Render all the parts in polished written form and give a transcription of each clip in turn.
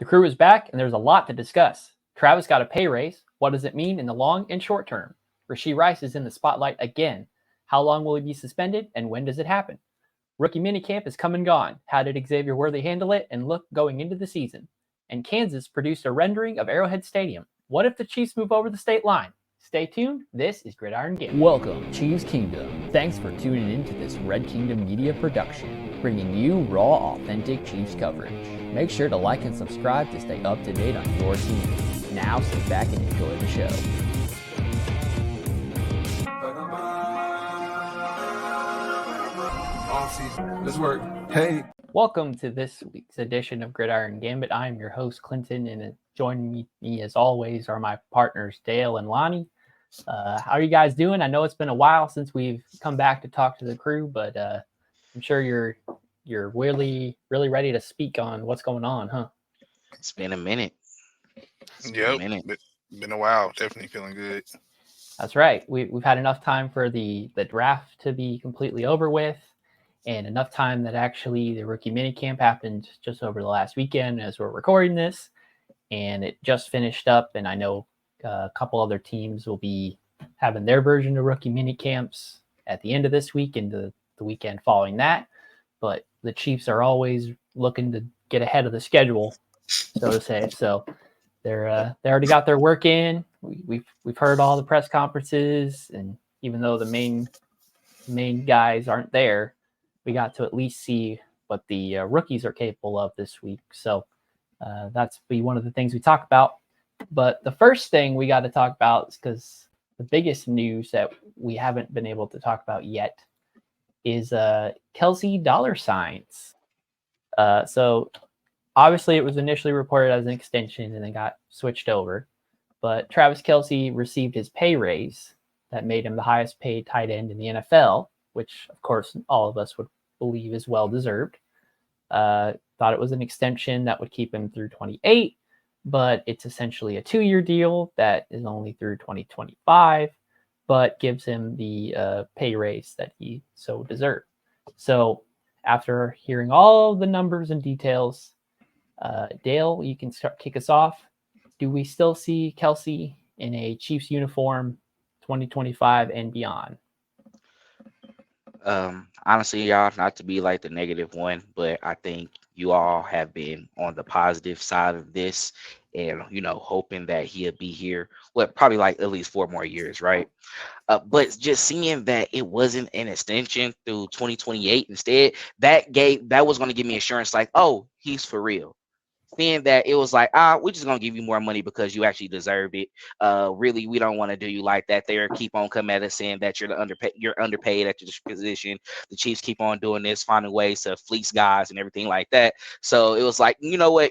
The crew is back, and there's a lot to discuss. Travis got a pay raise. What does it mean in the long and short term? Rashee Rice is in the spotlight again. How long will he be suspended, and when does it happen? Rookie minicamp is come and gone. How did Xavier Worthy handle it and look going into the season? And Kansas produced a rendering of Arrowhead Stadium. What if the Chiefs move over the state line? Stay tuned. This is Gridiron Gambit. Welcome, Chiefs Kingdom. Thanks for tuning in to this Red Kingdom media production, bringing you raw, authentic Chiefs coverage. Make sure to like and subscribe to stay up to date on your team. Now sit back and enjoy the show. Let's work. Hey. Welcome to this week's edition of Gridiron Gambit. I am your host, Clinton, and joining me as always are my partners, Dale and Lonnie. How are you guys doing? I know it's been a while since we've come back to talk to the crew, but I'm sure you're really ready to speak on what's going on, huh? It's been a minute. Been a while. Definitely feeling good. That's right. We've had enough time for the draft to be completely over with, and enough time that actually the rookie minicamp happened just over the last weekend as we're recording this, and it just finished up. And I know a couple other teams will be having their version of rookie minicamps at the end of this week and the weekend following that. But the Chiefs are always looking to get ahead of the schedule, so to say. So they already got their work in. We've heard all the press conferences, and even though the main guys aren't there, we got to at least see what the rookies are capable of this week. So that's be one of the things we talk about. But the first thing we got to talk about is because the biggest news that we haven't been able to talk about yet is Kelce Dollar Signs. So obviously it was initially reported as an extension and then got switched over. But Travis Kelce received his pay raise that made him the highest paid tight end in the NFL, which of course all of us would believe is well deserved. Thought it was an extension that would keep him through 28. But it's essentially a 2-year deal that is only through 2025, but gives him the pay raise that he so deserved. So after hearing all the numbers and details, Dale, you can kick us off. Do we still see Kelce in a Chiefs uniform 2025 and beyond? Honestly, y'all, not to be like the negative one, but I think you all have been on the positive side of this and, hoping that he'll be here, probably like at least 4 more years, right? But just seeing that it wasn't an extension through 2028 instead, that was going to give me assurance like, oh, he's for real. Seeing that it was like, we're just gonna give you more money because you actually deserve it. Really, we don't want to do you like that. They keep on coming at us saying that you're underpaid at your position. The Chiefs keep on doing this, finding ways to fleece guys and everything like that. So it was like, you know what?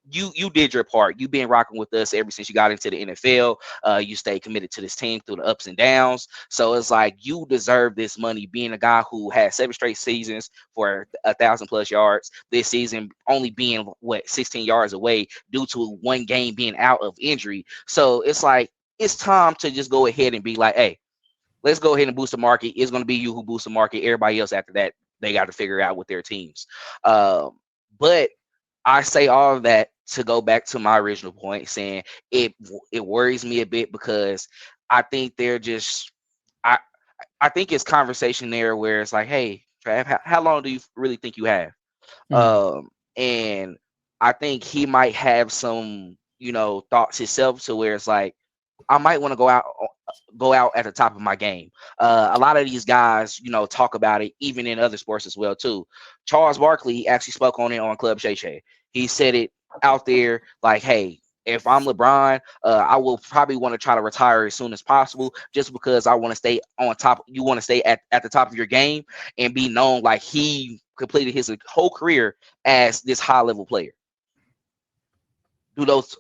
You did your part. You've been rocking with us ever since you got into the NFL. You stayed committed to this team through the ups and downs. So it's like you deserve this money, being a guy who had 7 straight seasons for 1,000+ yards. This season only being 16 yards away due to 1 game being out of injury. So it's like it's time to just go ahead and be like, hey, let's go ahead and boost the market. It's going to be you who boosts the market. Everybody else after that, they got to figure out with their teams. But I say all of that to go back to my original point, saying it worries me a bit because I think they're just I think it's conversation there where it's like, hey, Trav, how long do you really think you have? And I think he might have some, thoughts himself to where it's like, I might want to go out at the top of my game. A lot of these guys, talk about it, even in other sports as well too. Charles Barkley actually spoke on it on Club Shay Shay. He said it out there like, hey, if I'm LeBron, I will probably want to try to retire as soon as possible just because I want to stay on top. You want to stay at the top of your game and be known like he completed his whole career as this high-level player. Do those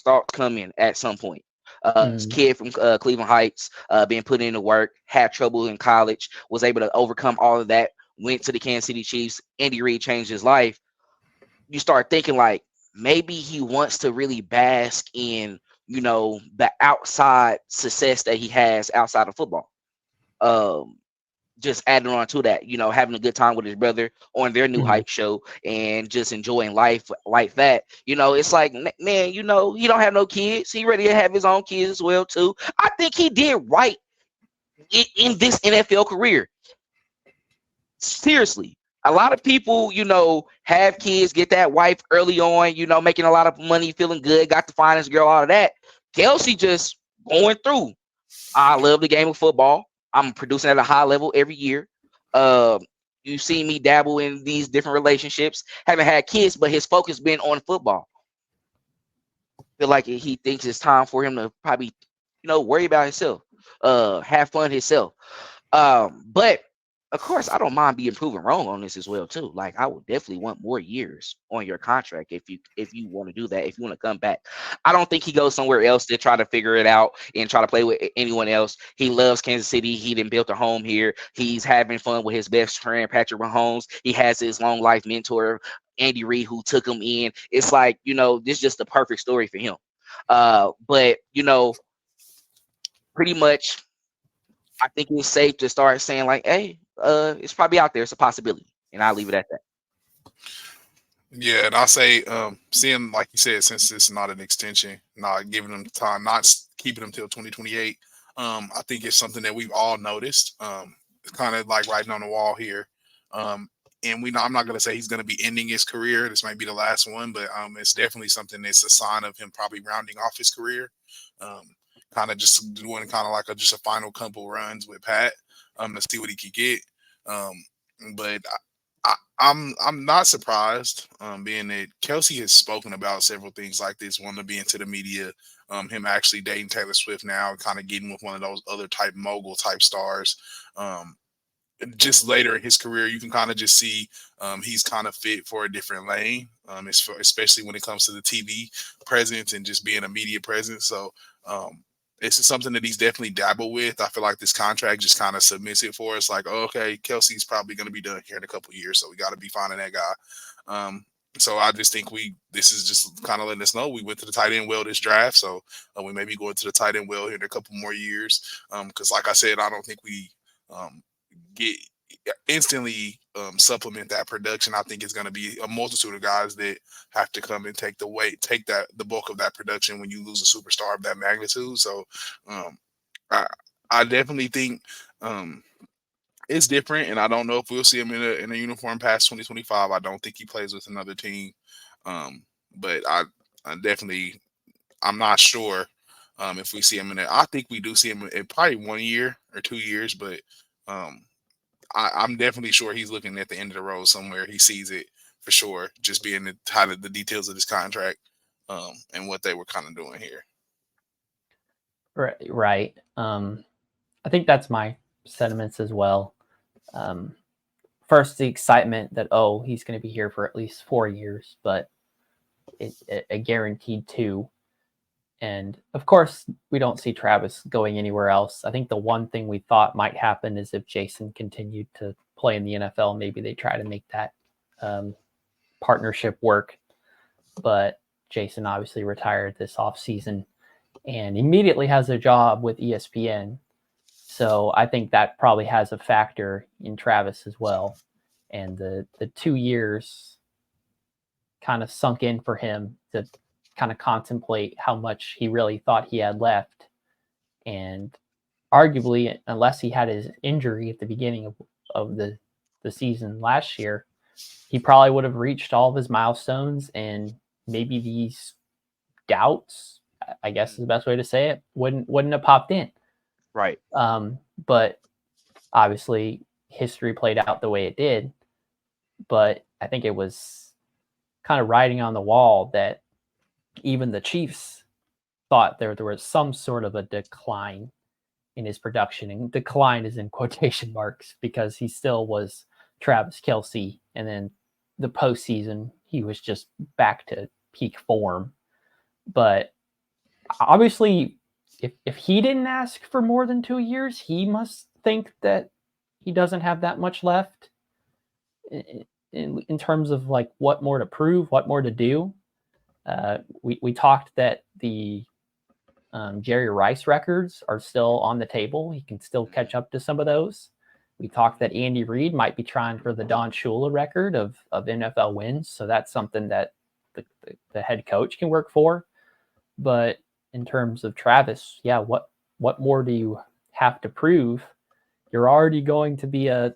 thoughts come in at some point? This kid from Cleveland Heights, being put into work, had trouble in college, was able to overcome all of that, went to the Kansas City Chiefs. Andy Reid changed his life. You start thinking like maybe he wants to really bask in, the outside success that he has outside of football. just adding on to that, having a good time with his brother on their new hype show and just enjoying life like that. It's like, man, he don't have no kids. He ready to have his own kids as well too. I think he did right in this NFL career. Seriously. A lot of people, have kids, get that wife early on, making a lot of money, feeling good, got the finest girl, all of that. Kelce just going through. I love the game of football. I'm producing at a high level every year. You see me dabble in these different relationships. Haven't had kids, but his focus been on football. Feel like he thinks it's time for him to probably, worry about himself, have fun himself. But of course, I don't mind being proven wrong on this as well too. Like, I would definitely want more years on your contract if you want to do that. If you want to come back, I don't think he goes somewhere else to try to figure it out and try to play with anyone else. He loves Kansas City. He done built a home here. He's having fun with his best friend Patrick Mahomes. He has his long life mentor Andy Reid, who took him in. It's like, this is just the perfect story for him. But pretty much, I think it's safe to start saying like, hey, it's probably out there. It's a possibility. And I'll leave it at that. Yeah, and I'll say, seeing, like you said, since it's not an extension, not giving them time, not keeping them till 2028, I think it's something that we've all noticed. It's kind of like writing on the wall here. And I'm not going to say he's going to be ending his career. This might be the last one, but it's definitely something that's a sign of him probably rounding off his career. Kind of just doing kind of like just a final couple runs with Pat to see what he could get. But I'm not surprised, being that Kelce has spoken about several things like this, wanting to be into the media, him actually dating Taylor Swift now, kind of getting with one of those other type mogul type stars. Just later in his career, you can kind of just see he's kind of fit for a different lane, especially when it comes to the TV presence and just being a media presence. So it's something that he's definitely dabbled with. I feel like this contract just kind of submits it for us. Like, oh, okay, Kelce's probably going to be done here in a couple of years, so we got to be finding that guy. So I just think this is just kind of letting us know we went to the tight end well this draft. So we may be going to the tight end well here in a couple more years. Because like I said, I don't think we get instantly supplement that production. I think it's going to be a multitude of guys that have to come and take the bulk of that production when you lose a superstar of that magnitude. So I definitely think it's different, and I don't know if we'll see him in a uniform past 2025. I don't think he plays with another team, but I definitely, I'm not sure if we see him in it. I think we do see him in probably 1 year or 2 years, but I'm definitely sure he's looking at the end of the road somewhere. He sees it for sure, just being the details of this contract and what they were kind of doing here. Right. I think that's my sentiments as well. First, the excitement that, he's going to be here for at least 4 years, but it's a guaranteed 2. And of course, we don't see Travis going anywhere else. I think the one thing we thought might happen is if Jason continued to play in the NFL, maybe they try to make that partnership work. But Jason obviously retired this offseason and immediately has a job with ESPN. So I think that probably has a factor in Travis as well. And the 2 years kind of sunk in for him to kind of contemplate how much he really thought he had left. And arguably, unless he had his injury at the beginning of the season last year, he probably would have reached all of his milestones, and maybe these doubts, I guess is the best way to say it, wouldn't have popped in. Right. But obviously history played out the way it did. But I think it was kind of writing on the wall that even the Chiefs thought there was some sort of a decline in his production. And decline is in quotation marks because he still was Travis Kelce. And then the postseason, he was just back to peak form. But obviously, if he didn't ask for more than 2 years, he must think that he doesn't have that much left in terms of like what more to prove, what more to do. We talked that the Jerry Rice records are still on the table. He can still catch up to some of those. We talked that Andy Reid might be trying for the Don Shula record of NFL wins. So that's something that the head coach can work for. But in terms of Travis, yeah, what more do you have to prove? You're already going to be a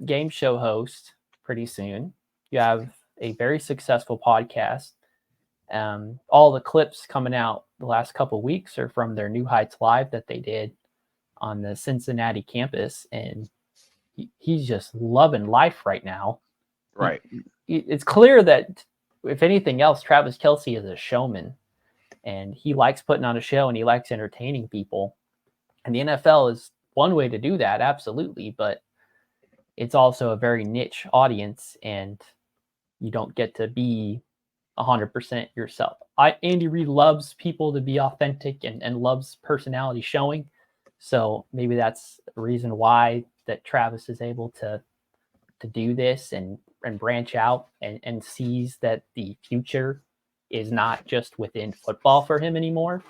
game show host pretty soon. You have a very successful podcast. All the clips coming out the last couple of weeks are from their New Heights Live that they did on the Cincinnati campus, and he's just loving life right now. Right. It's clear that, if anything else, Travis Kelce is a showman, and he likes putting on a show and he likes entertaining people. And the NFL is one way to do that, absolutely, but it's also a very niche audience, and you don't get to be 100% yourself. Andy Reid loves people to be authentic and loves personality showing. So maybe that's a reason why that Travis is able to do this and branch out and sees that the future is not just within football for him anymore.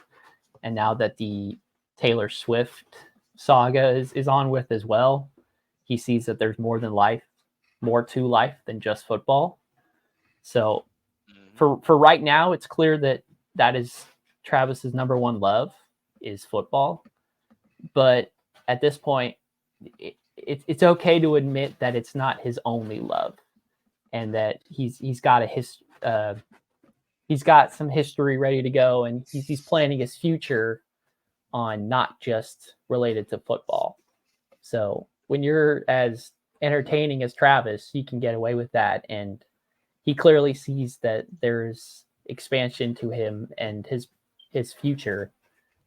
And now that the Taylor Swift saga is on with as well, he sees that there's more to life than just football. So for right now, it's clear that is Travis's number one love is football. But at this point, it's okay to admit that it's not his only love, and that he's got some history ready to go, and he's planning his future on not just related to football. So when you're as entertaining as Travis, you can get away with that, and he clearly sees that there's expansion to him and his future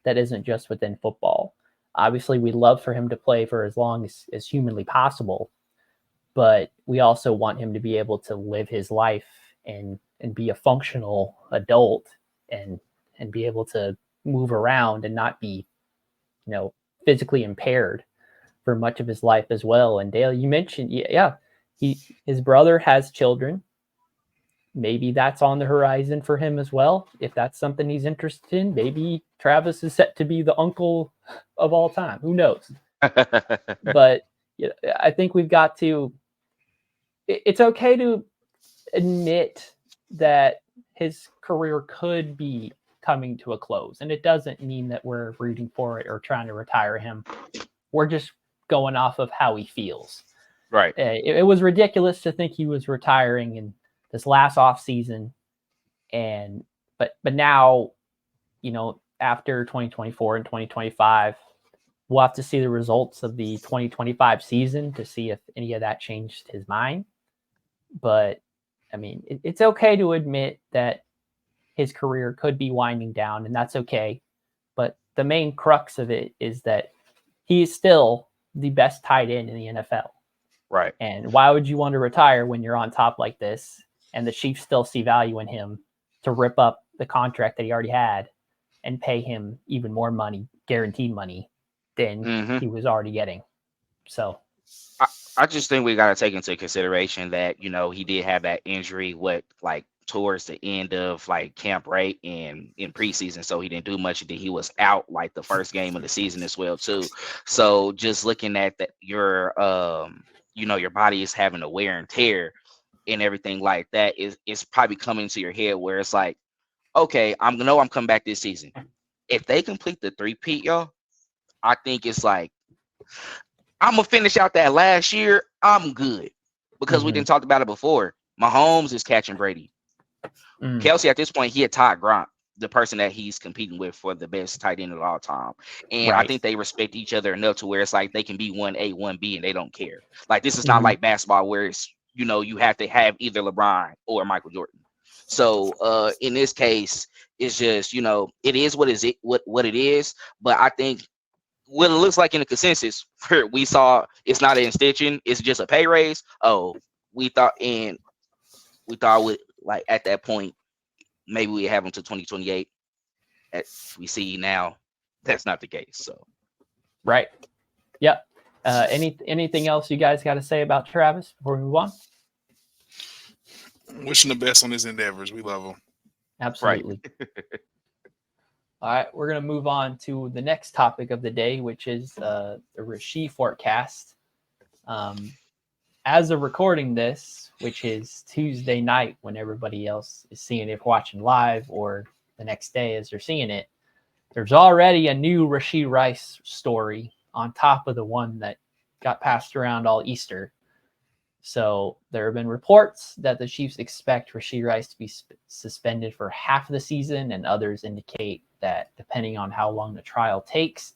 that isn't just within football. Obviously, we'd love for him to play for as long as humanly possible, but we also want him to be able to live his life and be a functional adult and be able to move around and not be, physically impaired for much of his life as well. And Dale, you mentioned, his brother has children. Maybe that's on the horizon for him as well. If that's something he's interested in, maybe Travis is set to be the uncle of all time. Who knows? But I think we've got to, it's okay to admit that his career could be coming to a close. And it doesn't mean that we're rooting for it or trying to retire him. We're just going off of how he feels. Right. It was ridiculous to think he was retiring in this last off season, but now, after 2024 and 2025, we'll have to see the results of the 2025 season to see if any of that changed his mind. But I mean, it's okay to admit that his career could be winding down, and that's okay. But the main crux of it is that he is still the best tight end in the NFL. Right. And why would you want to retire when you're on top like this? And the Chiefs still see value in him to rip up the contract that he already had and pay him even more money, guaranteed money, than he was already getting. So I just think we got to take into consideration that, he did have that injury, towards the end of camp, right? And in preseason. So he didn't do much. He was out the first game of the season as well, too. So just looking at that, your body is having a wear and tear and everything like that is probably coming to your head where it's like, okay, I'm coming back this season. If they complete the 3-peat, y'all, I think it's like, I'm gonna finish out that last year. I'm good because we didn't talk about it before. Mahomes is catching Brady. Kelce at this point, he had Todd Gronk, the person that he's competing with for the best tight end of all time. And I think they respect each other enough to where it's like they can be 1A, 1B, and they don't care. This is not like basketball where it's you have to have either LeBron or Michael Jordan. So in this case, it's just it is what it is. But I think what it looks like in the consensus, we saw it's not an extension, it's just a pay raise. We thought with at that point maybe we have him to 2028. As we see now, that's not the case. So right. Yep. Anything else you guys got to say about Travis before we move on? Wishing the best on his endeavors. We love him. Absolutely. Right. All right, we're going to move on to the next topic of the day, which is the Rashee Forecast. As of recording this, which is Tuesday night when everybody else is seeing it watching live, or the next day as they're seeing it, there's already a new Rashee Rice story on top of the one that got passed around all Easter. So there have been reports that the Chiefs expect Rashee Rice to be suspended for half of the season, and others indicate that depending on how long the trial takes,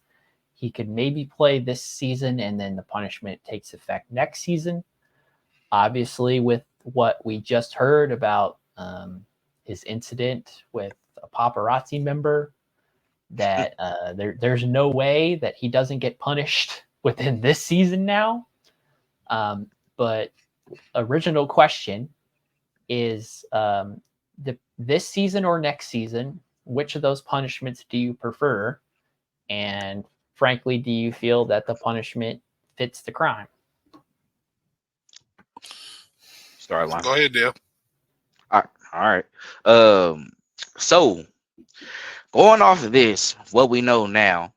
he could maybe play this season and then the punishment takes effect next season. Obviously, with what we just heard about his incident with a paparazzi member, that there's no way that he doesn't get punished within this season now. But original question is this season or next season, which of those punishments do you prefer? And frankly, do you feel that the punishment fits the crime? Start line. Go ahead, Dale. All right. So going off of this, what we know now,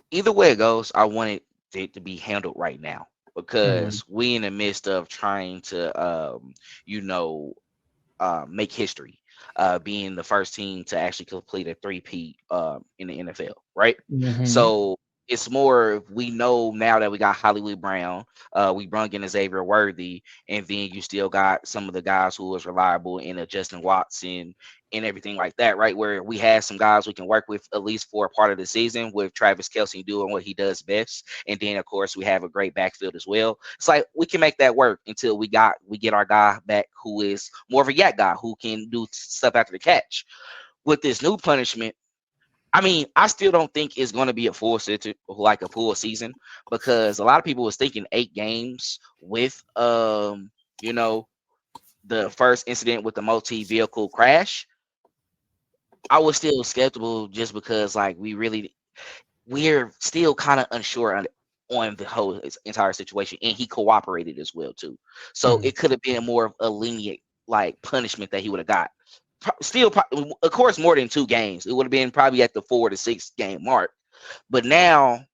either way it goes, I want it to be handled right now, because we in the midst of trying to, make history, being the first team to actually complete a 3-peat in the NFL, right? So it's more, we know now that we got Hollywood Brown, we brung in Xavier Worthy, and then you still got some of the guys who was reliable in Justin Watson and everything like that, right? Where we had some guys we can work with at least for a part of the season, with Travis Kelce doing what he does best. And then of course we have a great backfield as well. It's like we can make that work until we get our guy back who is more of a yak guy, who can do stuff after the catch. With this new punishment, I mean, I still don't think it's going to be a full season, because a lot of people was thinking 8 games with, the first incident with the multi-vehicle crash. I was still skeptical, just because like we're still kind of unsure on the whole entire situation, and he cooperated as well too. So it could have been more of a lenient like punishment that he would have got. Still, of course, more than 2 games. It would have been probably at the 4 to 6 game mark. But now,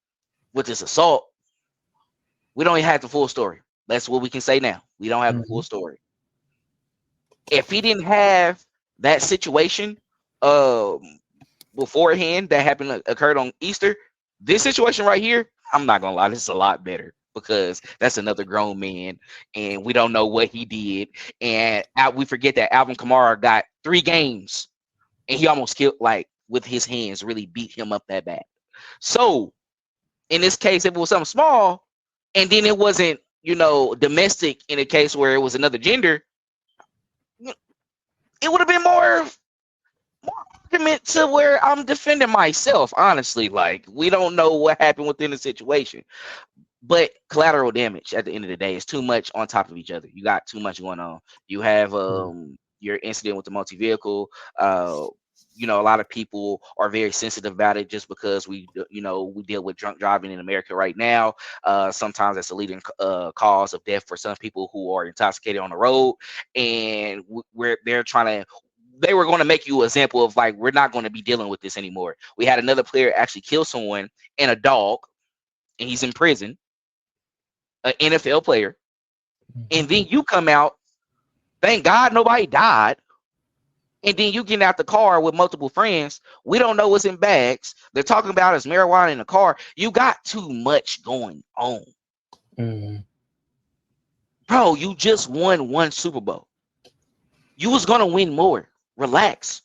with this assault, we don't even have the full story. That's what we can say now. We don't have the full story. If he didn't have that situation beforehand that occurred on Easter, this situation right here, I'm not gonna lie, this is a lot better, because that's another grown man, and we don't know what he did. And we forget that Alvin Kamara got 3 games, and he almost killed, like with his hands, really beat him up that bad. So in this case, if it was something small, and then it wasn't, domestic, in a case where it was another gender, it would have been more argument to where I'm defending myself, honestly. Like, we don't know what happened within the situation. But collateral damage at the end of the day is too much on top of each other. You got too much going on. You have your incident with the multi-vehicle. A lot of people are very sensitive about it, just because we deal with drunk driving in America right now. Sometimes that's a leading cause of death for some people who are intoxicated on the road, and they were going to make you an example of, like, we're not going to be dealing with this anymore. We had another player actually kill someone and a dog, and he's in prison. An NFL player, and then you come out, thank God nobody died, and then you get out the car with multiple friends. We don't know what's in bags. They're talking about is marijuana in the car. You got too much going on. Bro, you just won 1 Super Bowl. You was gonna win more. Relax.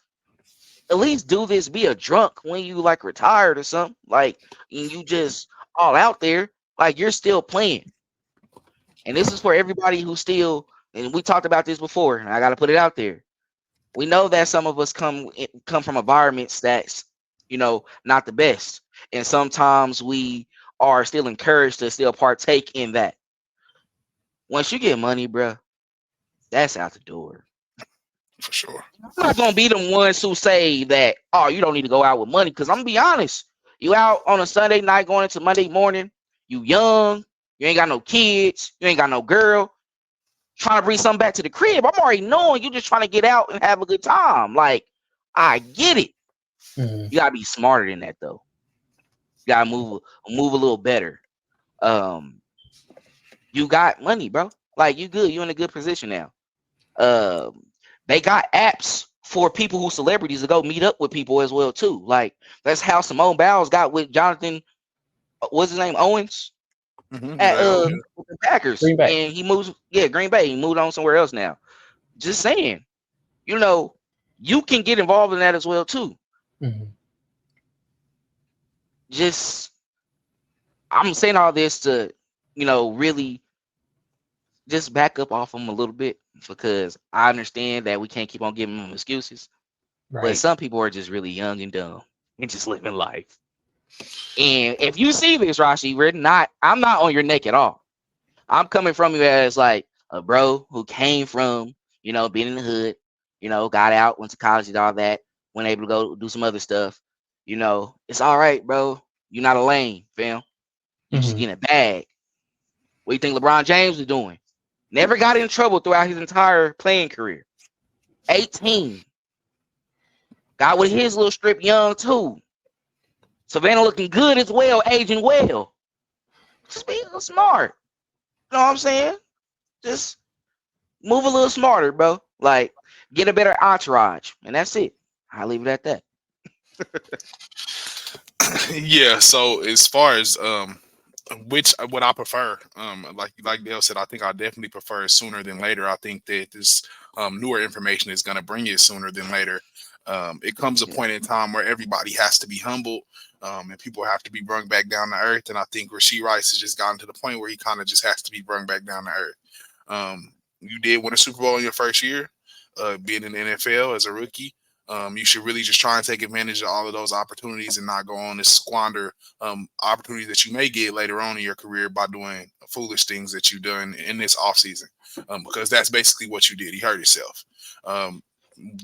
At least do this. Be a drunk when you like retired or something. Like, and you just all out there, like you're still playing. And this is for everybody who still, and we talked about this before, and I got to put it out there. We know that some of us come from environments that's, not the best. And sometimes we are still encouraged to still partake in that. Once you get money, bro, that's out the door. For sure. I'm not going to be the ones who say that, oh, you don't need to go out with money. Because I'm going to be honest. You out on a Sunday night going into Monday morning, you young, you ain't got no kids, you ain't got no girl, trying to bring something back to the crib. I'm already knowing you just trying to get out and have a good time. Like, I get it. You gotta be smarter than that, though. You gotta move a little better. You got money, bro. Like you good. You in a good position now. They got apps for people who celebrities to go meet up with people as well too. Like that's how Simone Biles got with Jonathan. What's his name? Owens at with the Packers, Green Bay. and he moves. Yeah, Green Bay. He moved on somewhere else now. Just saying, you can get involved in that as well too. Mm-hmm. Just, I'm saying all this to, really just back up off them a little bit because I understand that we can't keep on giving them excuses. Right. But some people are just really young and dumb and just living life. And if you see this, Rashee, I'm not on your neck at all. I'm coming from you as like a bro who came from, being in the hood, got out, went to college and all that, went able to go do some other stuff. It's all right, bro. You're not a lame, fam. You just getting a bag. What do you think LeBron James is doing? Never got in trouble throughout his entire playing career. 18. Got with his little strip young too. Savannah looking good as well, aging well. Just be a little smart. You know what I'm saying? Just move a little smarter, bro. Like, get a better entourage. And that's it. I'll leave it at that. Yeah, so as far as what I prefer, like Dale said, I think I definitely prefer it sooner than later. I think that this newer information is going to bring it sooner than later. It comes a point in time where everybody has to be humbled, and people have to be brought back down to earth. And I think Rashee Rice has just gotten to the point where he kind of just has to be brought back down to earth. You did win a Super Bowl in your first year, being in the NFL as a rookie. You should really just try and take advantage of all of those opportunities and not go on to squander opportunities that you may get later on in your career by doing foolish things that you've done in this offseason, because that's basically what you did. You hurt yourself.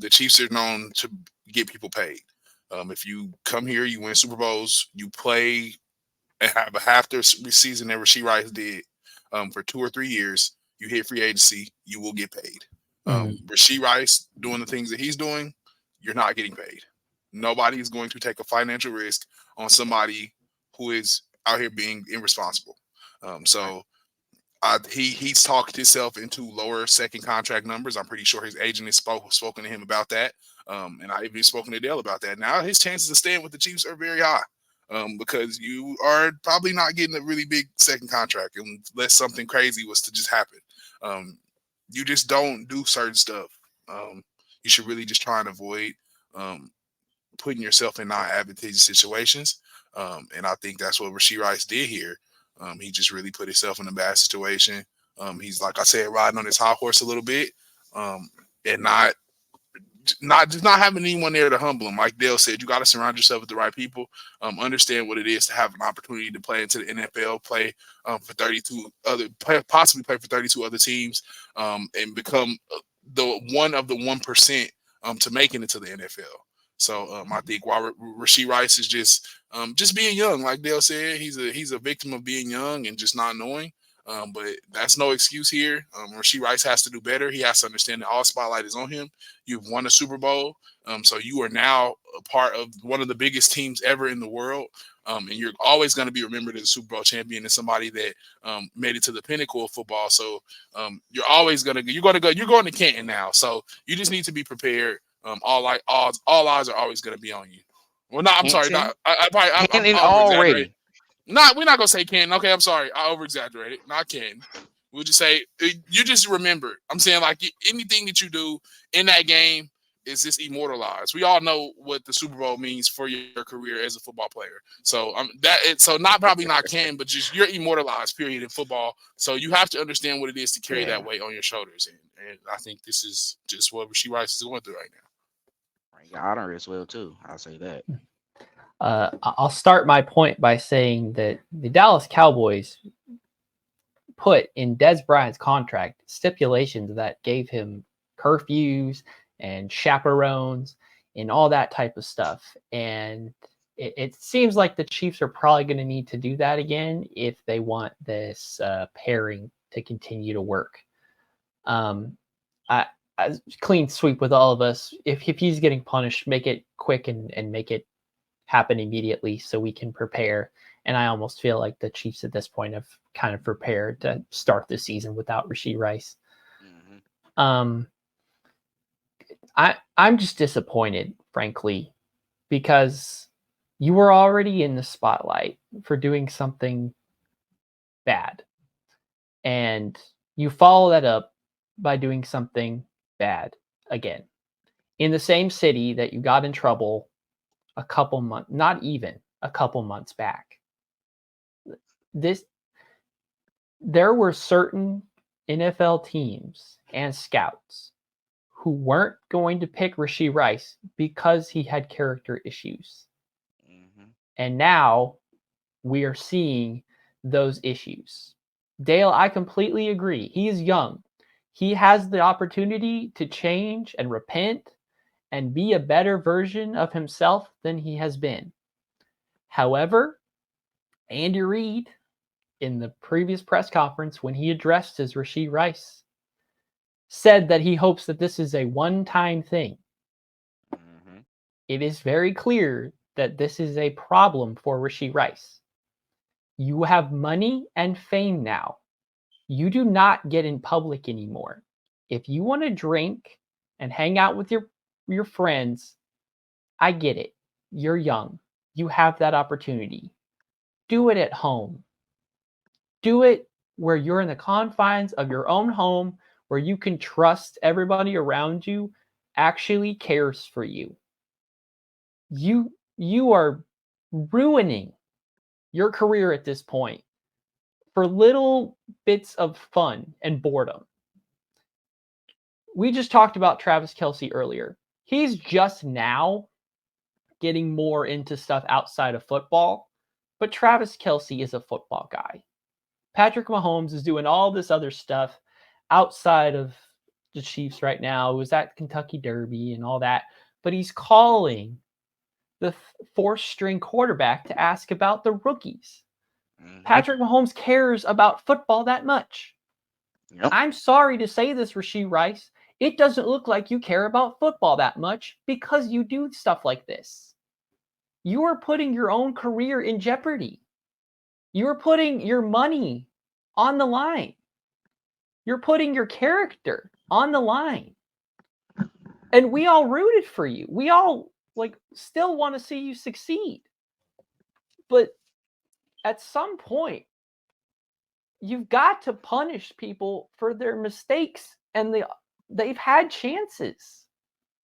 The Chiefs are known to get people paid. If you come here, you win Super Bowls, you play and have a half the season that Rashee Rice did for 2 or 3 years, you hit free agency, you will get paid. Rashee Rice doing the things that he's doing, you're not getting paid. Nobody is going to take a financial risk on somebody who is out here being irresponsible. He's talked himself into lower second contract numbers. I'm pretty sure his agent has spoken to him about that. And I even spoken to Dale about that. Now his chances of staying with the Chiefs are very high, because you are probably not getting a really big second contract unless something crazy was to just happen. You just don't do certain stuff. You should really just try and avoid putting yourself in non-advantageous situations. And I think that's what Rashee Rice did here. He just really put himself in a bad situation. He's, like I said, riding on his high horse a little bit, and not having anyone there to humble him. Like Dale said, you got to surround yourself with the right people. Understand what it is to have an opportunity to play into the NFL, possibly play for 32 other teams, and become the one of the 1% to making it to the NFL. So I think while Rashee Rice is just being young, like Dale said, he's a victim of being young and just not knowing. But that's no excuse here. Rashee Rice has to do better. He has to understand that all spotlight is on him. You've won a Super Bowl, so you are now a part of one of the biggest teams ever in the world. And you're always going to be remembered as a Super Bowl champion and somebody that made it to the pinnacle of football. So you're going to Canton now. So you just need to be prepared. All eyes are always going to be on you. Well, no, I'm sorry. I'm already. We're not gonna say Canton. Okay, I'm sorry. I over-exaggerated. Not Canton. We'll just say you just remember. I'm saying, like, anything that you do in that game is just immortalized. We all know what the Super Bowl means for your career as a football player. So probably not Canton, but just you're immortalized, period, in football. So you have to understand what it is to carry that weight on your shoulders. And I think this is just what Rashee Rice is going through right now. Honor as well too. I'll say that. I'll start my point by saying that the Dallas Cowboys put in Dez Bryant's contract stipulations that gave him curfews and chaperones and all that type of stuff. And it seems like the Chiefs are probably going to need to do that again if they want this pairing to continue to work. A clean sweep with all of us. If he's getting punished, make it quick and make it happen immediately so we can prepare And I almost feel like the Chiefs at this point have kind of prepared to start the season without Rashee Rice. I'm just disappointed, frankly, because you were already in the spotlight for doing something bad. And you follow that up by doing something bad again. In the same city that you got in trouble a couple months, not even a couple months back. There were certain NFL teams and scouts who weren't going to pick Rashee Rice because he had character issues. And now we are seeing those issues. Dale, I completely agree. He is young. He has the opportunity to change and repent and be a better version of himself than he has been. However, Andy Reid, in the previous press conference when he addressed his Rashee Rice, said that he hopes that this is a one-time thing. It is very clear that this is a problem for Rashee Rice. You have money and fame now. You do not get in public anymore. If you want to drink and hang out with your friends, I get it. You're young. You have that opportunity. Do it at home. Do it where you're in the confines of your own home, where you can trust everybody around you actually cares for you. You are ruining your career at this point for little bits of fun and boredom. We just talked about Travis Kelce earlier. He's just now getting more into stuff outside of football, but Travis Kelce is a football guy. Patrick Mahomes is doing all this other stuff outside of the Chiefs right now. He was at Kentucky Derby and all that, but he's calling the fourth-string quarterback to ask about the rookies. Patrick Mahomes cares about football that much. Yep. I'm sorry to say this, Rashee Rice. It doesn't look like you care about football that much because you do stuff like this. You are putting your own career in jeopardy. You're putting your money on the line. You're putting your character on the line. And we all rooted for you. We all still want to see you succeed. But at some point, you've got to punish people for their mistakes, and they've had chances.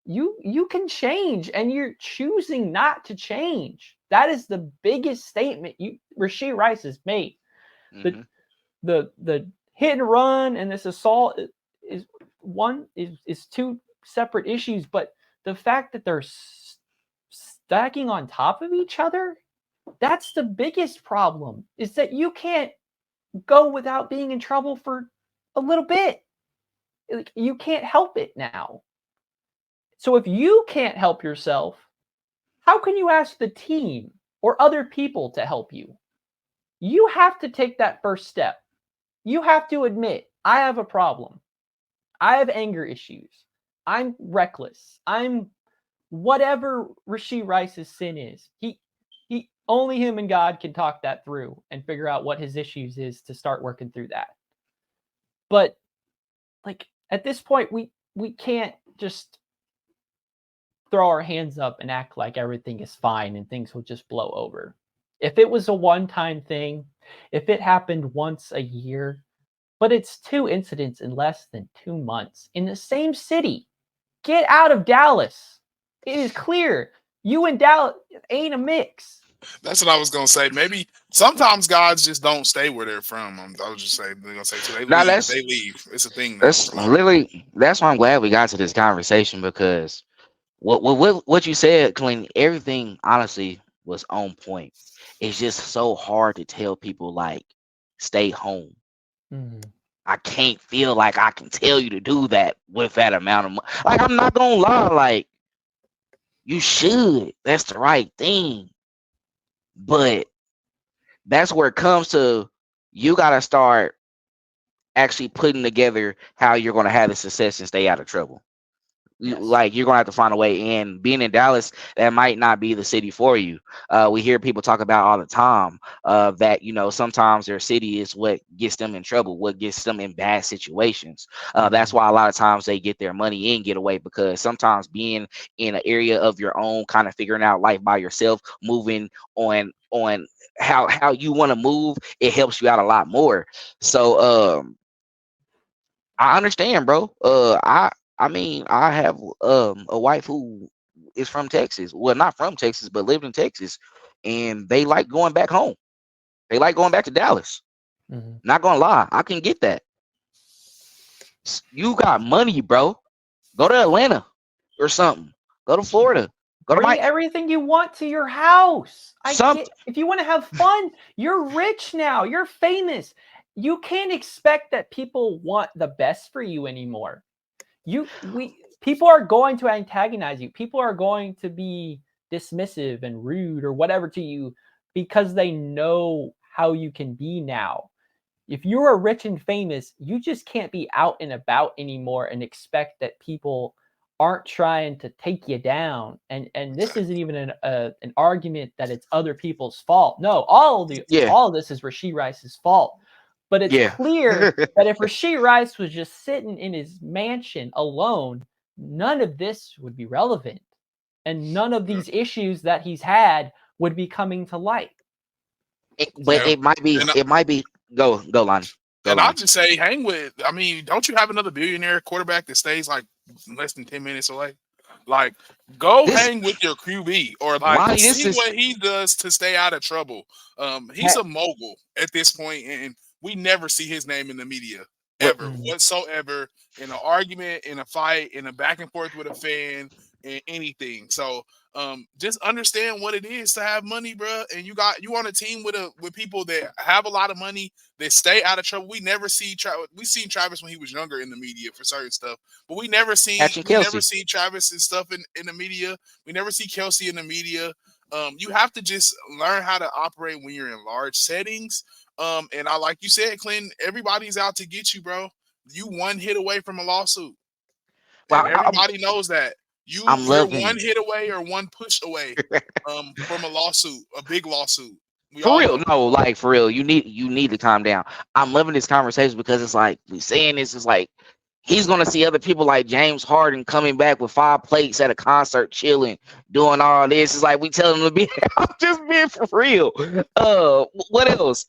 You can change, and you're choosing not to change. That is the biggest statement Rashee Rice has made. The hit and run and this assault is two separate issues, but the fact that they're stacking on top of each other, that's the biggest problem, is that you can't go without being in trouble for a little bit. You can't help it now. So if you can't help yourself, how can you ask the team or other people to help you? You have to take that first step. You have to admit, I have a problem. I have anger issues. I'm reckless. I'm whatever Rashee Rice's sin is. He only him and God can talk that through and figure out what his issues is to start working through that. But at this point, we can't just throw our hands up and act like everything is fine and things will just blow over. If it was a one-time thing, if it happened once a year, but it's 2 incidents in less than 2 months in the same city, get out of Dallas. It is clear you and Dallas ain't a mix. That's what I was gonna say. Maybe sometimes guys just don't stay where they're from. I was just saying they're gonna say so they leave. It's a thing. That's why I'm glad we got to this conversation, because what you said, Clint, everything honestly was on point. It's just so hard to tell people stay home. I can't feel like I can tell you to do that with that amount of money. I'm not gonna lie, you should. That's the right thing. But that's where it comes to, you gotta start actually putting together how you're gonna have the success and stay out of trouble. Yes. Like you're gonna have to find a way. And being in Dallas, that might not be the city for you. We hear people talk about all the time that sometimes their city is what gets them in trouble, what gets them in bad situations. That's why a lot of times they get their money in, get away, because sometimes being in an area of your own, kind of figuring out life by yourself, moving on how you want to move, it helps you out a lot more. So I understand, bro. I mean, I have a wife who is from Texas. Well, not from Texas, but lived in Texas, and they like going back home. They like going back to Dallas. Mhm. Not gonna lie, I can get that. You got money, bro. Go to Atlanta or something. Go to Florida. Go to Bring everything you want to your house. If you want to have fun, you're rich now. You're famous. You can't expect that people want the best for you anymore. People are going to antagonize you. People are going to be dismissive and rude or whatever to you because they know how you can be now. If you're rich and famous, you just can't be out and about anymore and expect that people aren't trying to take you down. And this isn't even an argument that it's other people's fault. No, all of this is Rashee Rice's fault. But it's clear that if Rashee Rice was just sitting in his mansion alone, none of this would be relevant. And none of these issues that he's had would be coming to light. It might be. Go, Lonnie. I'll just say, hang with. I mean, don't you have another billionaire quarterback that stays like less than 10 minutes away? Like, hang with your QB, or like see what he does to stay out of trouble. He's a mogul at this point, and we never see his name in the media ever, whatsoever, in an argument, in a fight, in a back and forth with a fan, in anything. So just understand what it is to have money, bro. And you on a team with people that have a lot of money, that stay out of trouble. We never see we seen Travis when he was younger in the media for certain stuff, but we never see Travis and stuff in the media. We never see Kelce in the media. You have to just learn how to operate when you're in large settings. And like you said, Clinton, everybody's out to get you, bro. You one hit away from a lawsuit. Well, and everybody knows that. You're one hit away or one push away from a lawsuit, a big lawsuit. For real, you need to calm down. I'm loving this conversation because it's like we saying this is like he's gonna see other people like James Harden coming back with 5 plates at a concert, chilling, doing all this. It's like we tell him to be. I'm just being for real. What else?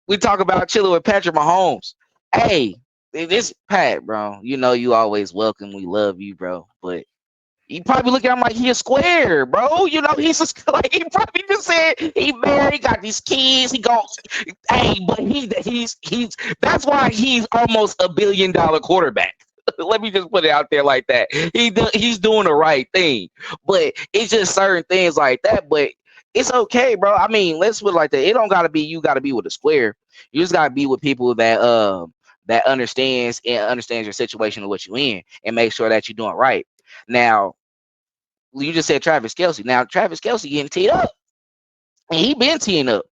We talk about chilling with Patrick Mahomes. Hey, this Pat, bro. You know you always welcome. We love you, bro. But you probably look at him like he a square, bro. You know, he's just like he probably just said he married, he got these kids, he goes, hey, but he's that's why he's almost $1 billion quarterback. Let me just put it out there like that. He's doing the right thing, but it's just certain things like that. But it's okay, bro. I mean, let's put it like that. It don't gotta be you gotta be with a square. You just gotta be with people that understands your situation and what you in, and make sure that you're doing right. Now, you just said Travis Kelce. Now, Travis Kelce getting teed up, and he been teeing up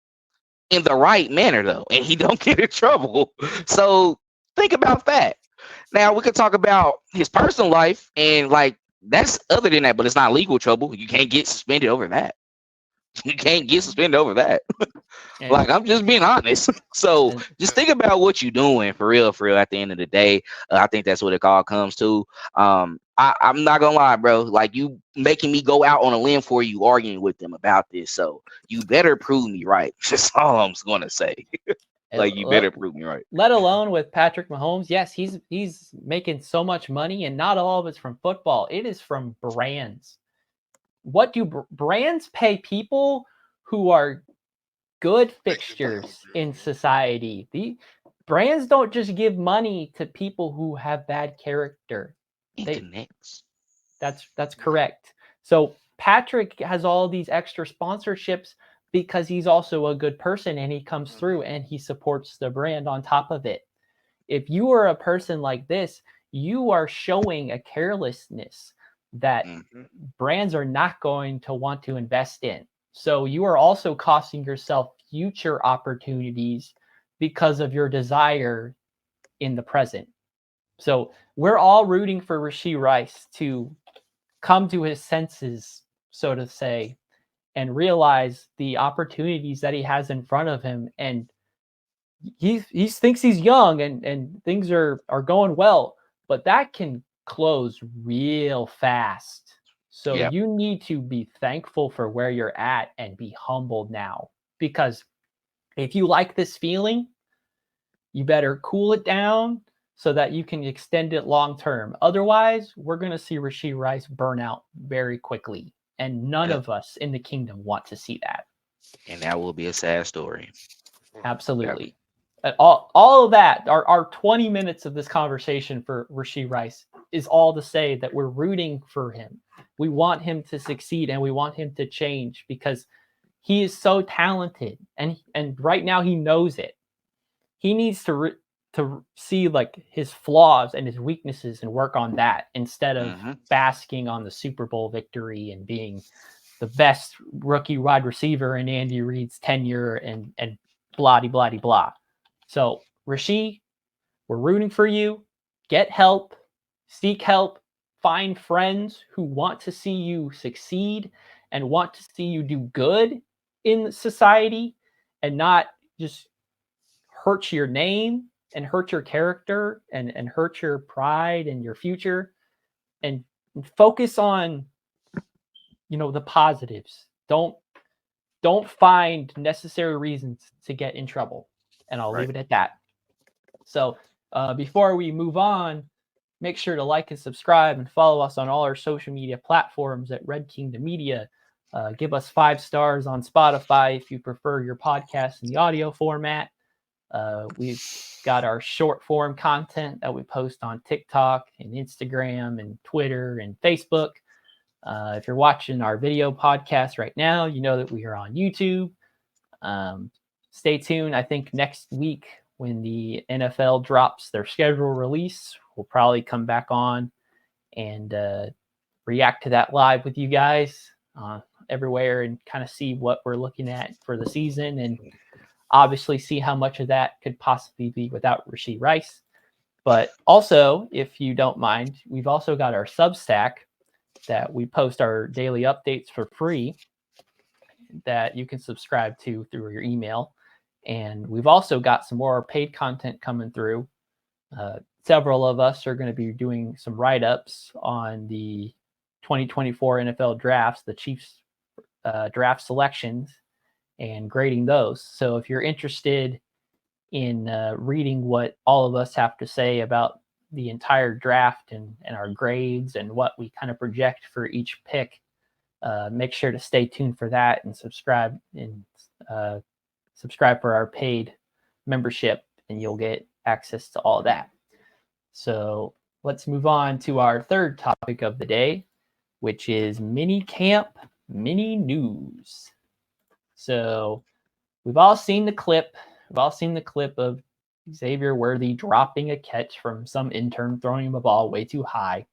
in the right manner though, and he don't get in trouble. So think about that. Now we could talk about his personal life, and like that's other than that, but it's not legal trouble. You can't get suspended over that. You can't get suspended over that. Like, I'm just being honest. So just think about what you're doing for real. At the end of the day, I think that's what it all comes to. I'm not gonna lie, bro. Like, you making me go out on a limb for you, arguing with them about this. So you better prove me right. That's all I'm gonna say. Like, you better prove me right. Let alone with Patrick Mahomes. Yes, he's making so much money, and not all of it's from football. It is from brands. What do brands pay people who are good fixtures in society? The brands don't just give money to people who have bad character. That's correct. So Patrick has all these extra sponsorships because he's also a good person, and he comes through and he supports the brand on top of it. If you are a person like this, you are showing a carelessness that brands are not going to want to invest in. So you are also costing yourself future opportunities because of your desire in the present. So we're all rooting for Rashee Rice to come to his senses, so to say, and realize the opportunities that he has in front of him. And he thinks he's young and things are going well, but that can close real fast. So Yeah. you need to be thankful for where you're at and be humbled now, because if you like this feeling, you better cool it down so that you can extend it long term. Otherwise, we're going to see Rashee Rice burn out very quickly, and none Yep. of us in the kingdom want to see that. And that will be a sad story. Absolutely. All of that, our 20 minutes of this conversation for Rashee Rice is all to say that we're rooting for him. We want him to succeed and we want him to change because he is so talented, and right now he knows it. He needs to see like his flaws and his weaknesses and work on that instead of basking on the Super Bowl victory and being the best rookie wide receiver in Andy Reid's tenure and blah blah blah. So Rashee, we're rooting for you. Get help, seek help, find friends who want to see you succeed and want to see you do good in society and not just hurt your name and hurt your character and hurt your pride and your future, and focus on the positives. Don't find necessary reasons to get in trouble, and I'll leave it at that. So before we move on, make sure to like and subscribe and follow us on all our social media platforms at Red Kingdom Media. Give us 5 stars on Spotify if you prefer your podcast in the audio format. We've got our short form content that we post on TikTok and Instagram and Twitter and Facebook. If you're watching our video podcast right now, you know that we are on YouTube. Stay tuned. I think next week when the NFL drops their schedule release, we'll probably come back on and react to that live with you guys everywhere and kind of see what we're looking at for the season, and obviously see how much of that could possibly be without Rashee Rice. But also, if you don't mind, we've also got our Substack that we post our daily updates for free that you can subscribe to through your email. And we've also got some more paid content coming through. Several of us are going to be doing some write-ups on the 2024 NFL drafts, the Chiefs draft selections, and grading those. So if you're interested in reading what all of us have to say about the entire draft and our grades and what we kind of project for each pick, make sure to stay tuned for that and subscribe for our paid membership, and you'll get access to all of that. So let's move on to our third topic of the day, which is Minicamp Mini news. So we've all seen the clip. We've all seen the clip of Xavier Worthy dropping a catch from some intern throwing him a ball way too high.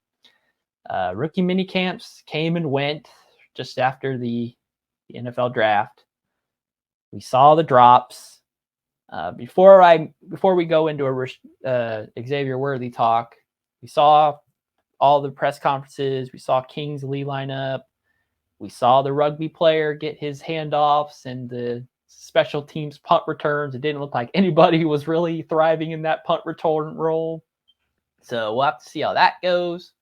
Rookie mini camps came and went just after the NFL draft. We saw the drops. Before we go into a Xavier Worthy talk, we saw all the press conferences. We saw Kingsley line up. We saw the rugby player get his handoffs and the special teams punt returns. It didn't look like anybody was really thriving in that punt return role. So we'll have to see how that goes.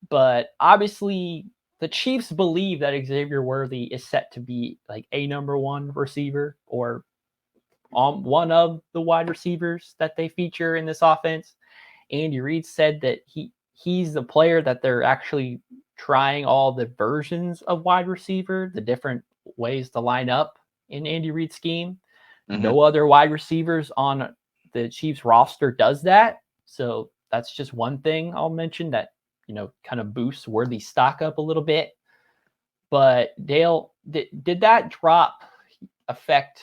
But obviously, the Chiefs believe that Xavier Worthy is set to be like a number 1 receiver or one of the wide receivers that they feature in this offense. Andy Reid said that he's the player that they're actually trying all the versions of wide receiver, the different ways to line up in Andy Reid's scheme. No other wide receivers on the Chiefs roster does that. So that's just one thing I'll mention that, kind of boosts Worthy's stock up a little bit. But Dale, did that drop affect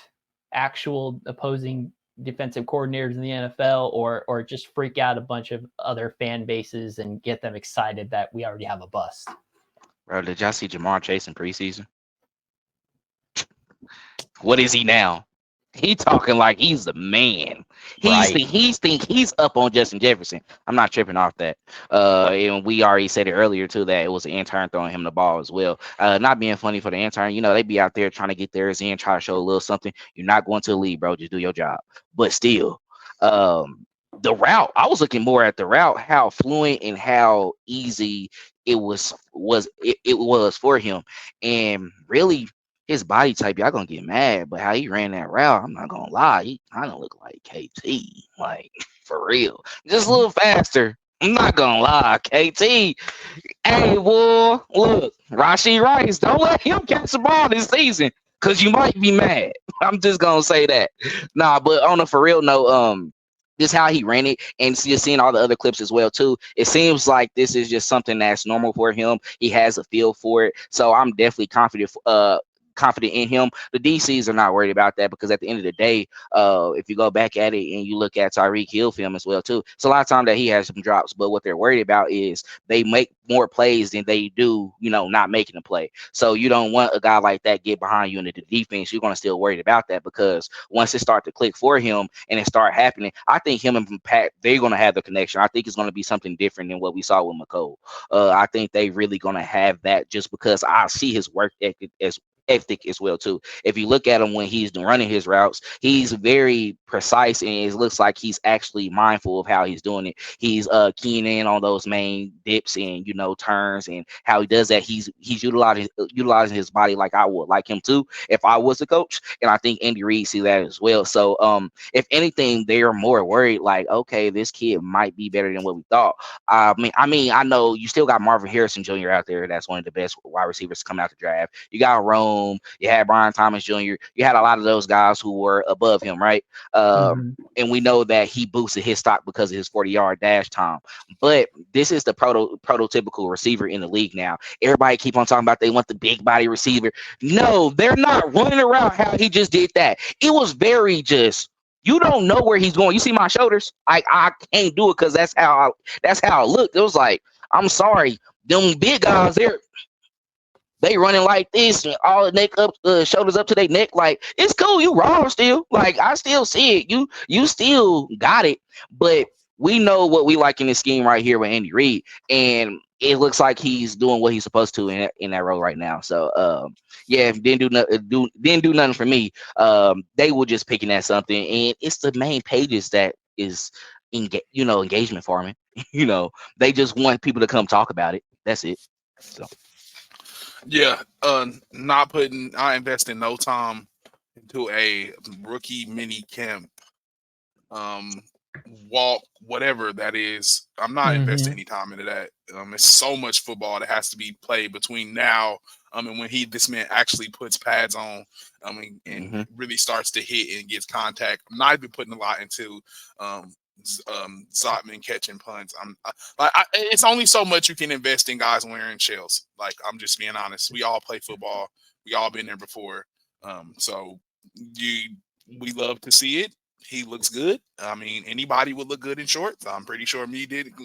actual opposing defensive coordinators in the NFL, or just freak out a bunch of other fan bases and get them excited that we already have a bust? Bro, did y'all see Jamar Chase in preseason? What is he now? He talking like he's the man. Right. He's up on Justin Jefferson. I'm not tripping off that. And we already said it earlier too that it was an intern throwing him the ball as well. Not being funny for the intern, they be out there trying to get theirs in, try to show a little something. You're not going to the league, bro. Just do your job. But still, the route. I was looking more at the route, how fluent and how easy it was for him, and really his body type, y'all gonna get mad, but how he ran that route, I'm not gonna lie, he kind of looked like KT, like for real, just a little faster. I'm not gonna lie, KT. Hey, boy, look, Rashee Rice, don't let him catch the ball this season, cause you might be mad. I'm just gonna say that. Nah, but on a for real note, this how he ran it, and just seeing all the other clips as well too. It seems like this is just something that's normal for him. He has a feel for it, so I'm definitely confident in him. The DCs are not worried about that because at the end of the day, if you go back at it and you look at Tyreek Hill film as well too, it's a lot of time that he has some drops. But what they're worried about is they make more plays than they do, not making a play. So you don't want a guy like that get behind you in the defense. You're gonna still worried about that because once it start to click for him and it start happening, I think him and Pat, they're gonna have the connection. I think it's gonna be something different than what we saw with McCole. I think they really gonna have that just because I see his work ethic as well too. If you look at him when he's running his routes, he's very precise and it looks like he's actually mindful of how he's doing it. He's keying in on those main dips and turns and how he does that. He's utilizing his body like I would like him to if I was a coach, and I think Andy Reid see that as well. So if anything, they're more worried like, okay, this kid might be better than what we thought. I mean, I know you still got Marvin Harrison Jr. out there. That's one of the best wide receivers to come out the draft. You got Rome. You had Brian Thomas Jr. You had a lot of those guys who were above him, right? And we know that he boosted his stock because of his 40-yard dash time. But this is the prototypical receiver in the league now. Everybody keep on talking about they want the big body receiver. No, they're not running around how he just did that. It was very just. You don't know where he's going. You see my shoulders? I can't do it because that's how it looked. It was like, I'm sorry, them big guys, they running like this and all the neck up, shoulders up to their neck. Like, it's cool. You raw still. Like, I still see it. You still got it. But we know what we like in this scheme right here with Andy Reid. And it looks like he's doing what he's supposed to in that role right now. So, yeah, didn't do nothing for me. They were just picking at something. And it's the main pages that is, engagement farming. They just want people to come talk about it. That's it. So. Yeah, I invest in no time into a rookie mini camp, walk, whatever that is. I'm not investing any time into that. It's so much football that has to be played between now, and when this man actually puts pads on, and really starts to hit and gets contact. I'm not even putting a lot into, Zotman catching punts. It's only so much you can invest in guys wearing shells. Like, I'm just being honest. We all play football. We all been there before. So we love to see it. He looks good. I mean, anybody would look good in shorts. I'm pretty sure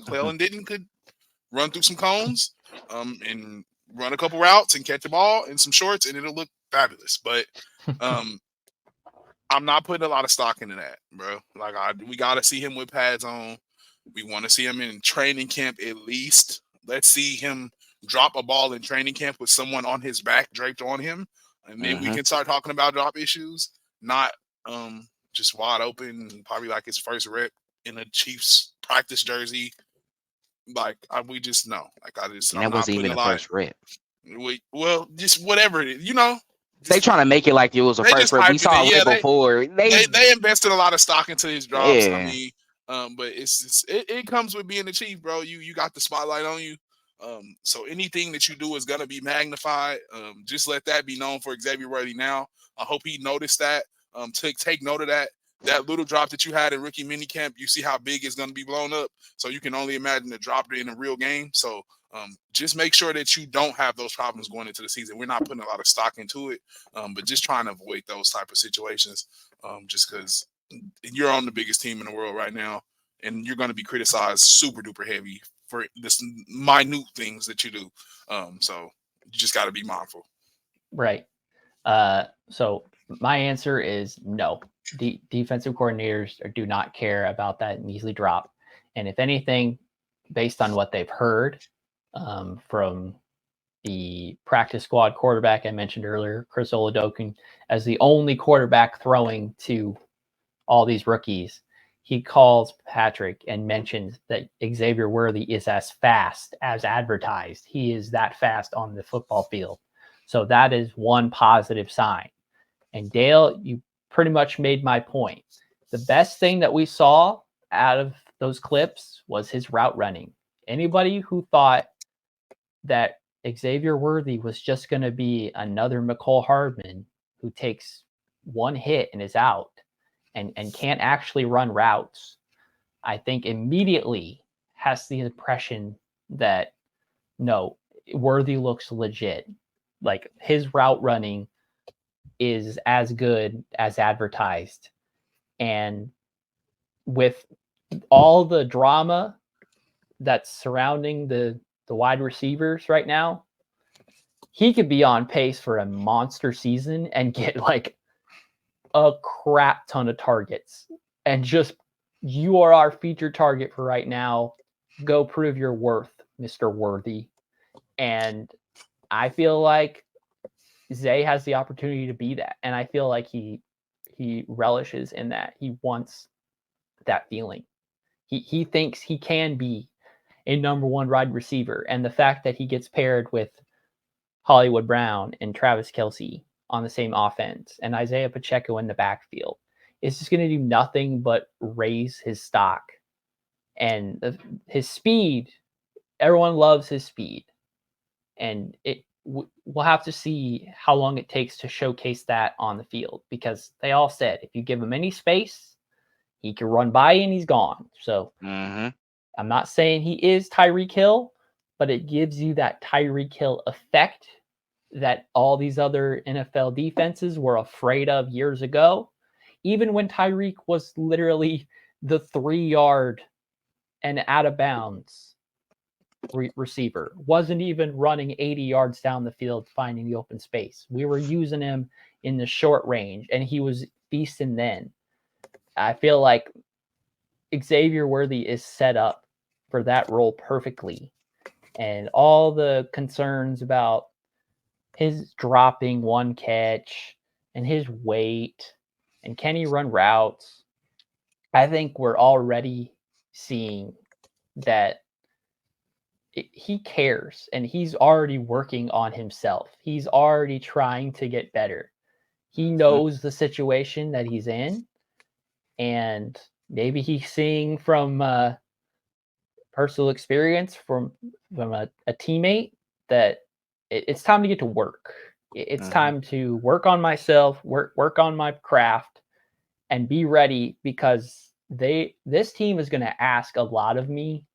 Clellan could run through some cones, and run a couple routes and catch the ball in some shorts, and it'll look fabulous. But I'm not putting a lot of stock into that, bro. Like, we got to see him with pads on. We want to see him in training camp at least. Let's see him drop a ball in training camp with someone on his back draped on him, and then we can start talking about drop issues. Not just wide open, probably like his first rep in a Chiefs practice jersey. Like, we just know. Like, and that wasn't even the first rep. Well, just whatever it is, They trying to make it like it was a first rep. We saw it before. They invested a lot of stock into his drops. Yeah. I mean, but it comes with being the Chief, bro. You got the spotlight on you. So anything that you do is gonna be magnified. Just let that be known for Xavier Worthy now. I hope he noticed that. Take note of that. That little drop that you had in rookie minicamp, you see how big it's gonna be blown up. So you can only imagine the drop in a real game. So just make sure that you don't have those problems going into the season. We're not putting a lot of stock into it, but just trying to avoid those type of situations, just because you're on the biggest team in the world right now, and you're going to be criticized super duper heavy for this minute things that you do. So you just got to be mindful. Right. So my answer is no. defensive coordinators do not care about that measly drop. And if anything, based on what they've heard from the practice squad quarterback I mentioned earlier, Chris Oladokun, as the only quarterback throwing to all these rookies, he calls Patrick and mentions that Xavier Worthy is as fast as advertised. He is that fast on the football field. So that is one positive sign. And Dale, you pretty much made my point. The best thing that we saw out of those clips was his route running. Anybody who thought that Xavier Worthy was just going to be another McCole Hardman who takes one hit and is out and can't actually run routes, I think immediately has the impression that, no, Worthy looks legit. Like his route running is as good as advertised. And with all the drama that's surrounding the wide receivers right now, he could be on pace for a monster season and get like a crap ton of targets. And just, you are our featured target for right now. Go prove your worth, Mr. Worthy. And I feel like Zay has the opportunity to be that. And I feel like he relishes in that. He wants that feeling. He thinks he can be a number one wide receiver. And the fact that he gets paired with Hollywood Brown and Travis Kelce on the same offense and Isaiah Pacheco in the backfield is just going to do nothing but raise his stock. And his speed, everyone loves his speed. And we'll have to see how long it takes to showcase that on the field, because they all said if you give him any space, he can run by and he's gone. So I'm not saying he is Tyreek Hill, but it gives you that Tyreek Hill effect that all these other NFL defenses were afraid of years ago. Even when Tyreek was literally the 3-yard and out of bounds receiver, wasn't even running 80 yards down the field finding the open space. We were using him in the short range, and he was feasting then. I feel like Xavier Worthy is set up for that role perfectly. And all the concerns about his dropping one catch and his weight and can he run routes, I think we're already seeing that he cares and he's already working on himself. He's already trying to get better. He knows the situation that he's in, and maybe he's seeing from personal experience from a teammate that it's time to get to work. It's time to work on myself, work on my craft, and be ready, because this team is going to ask a lot of me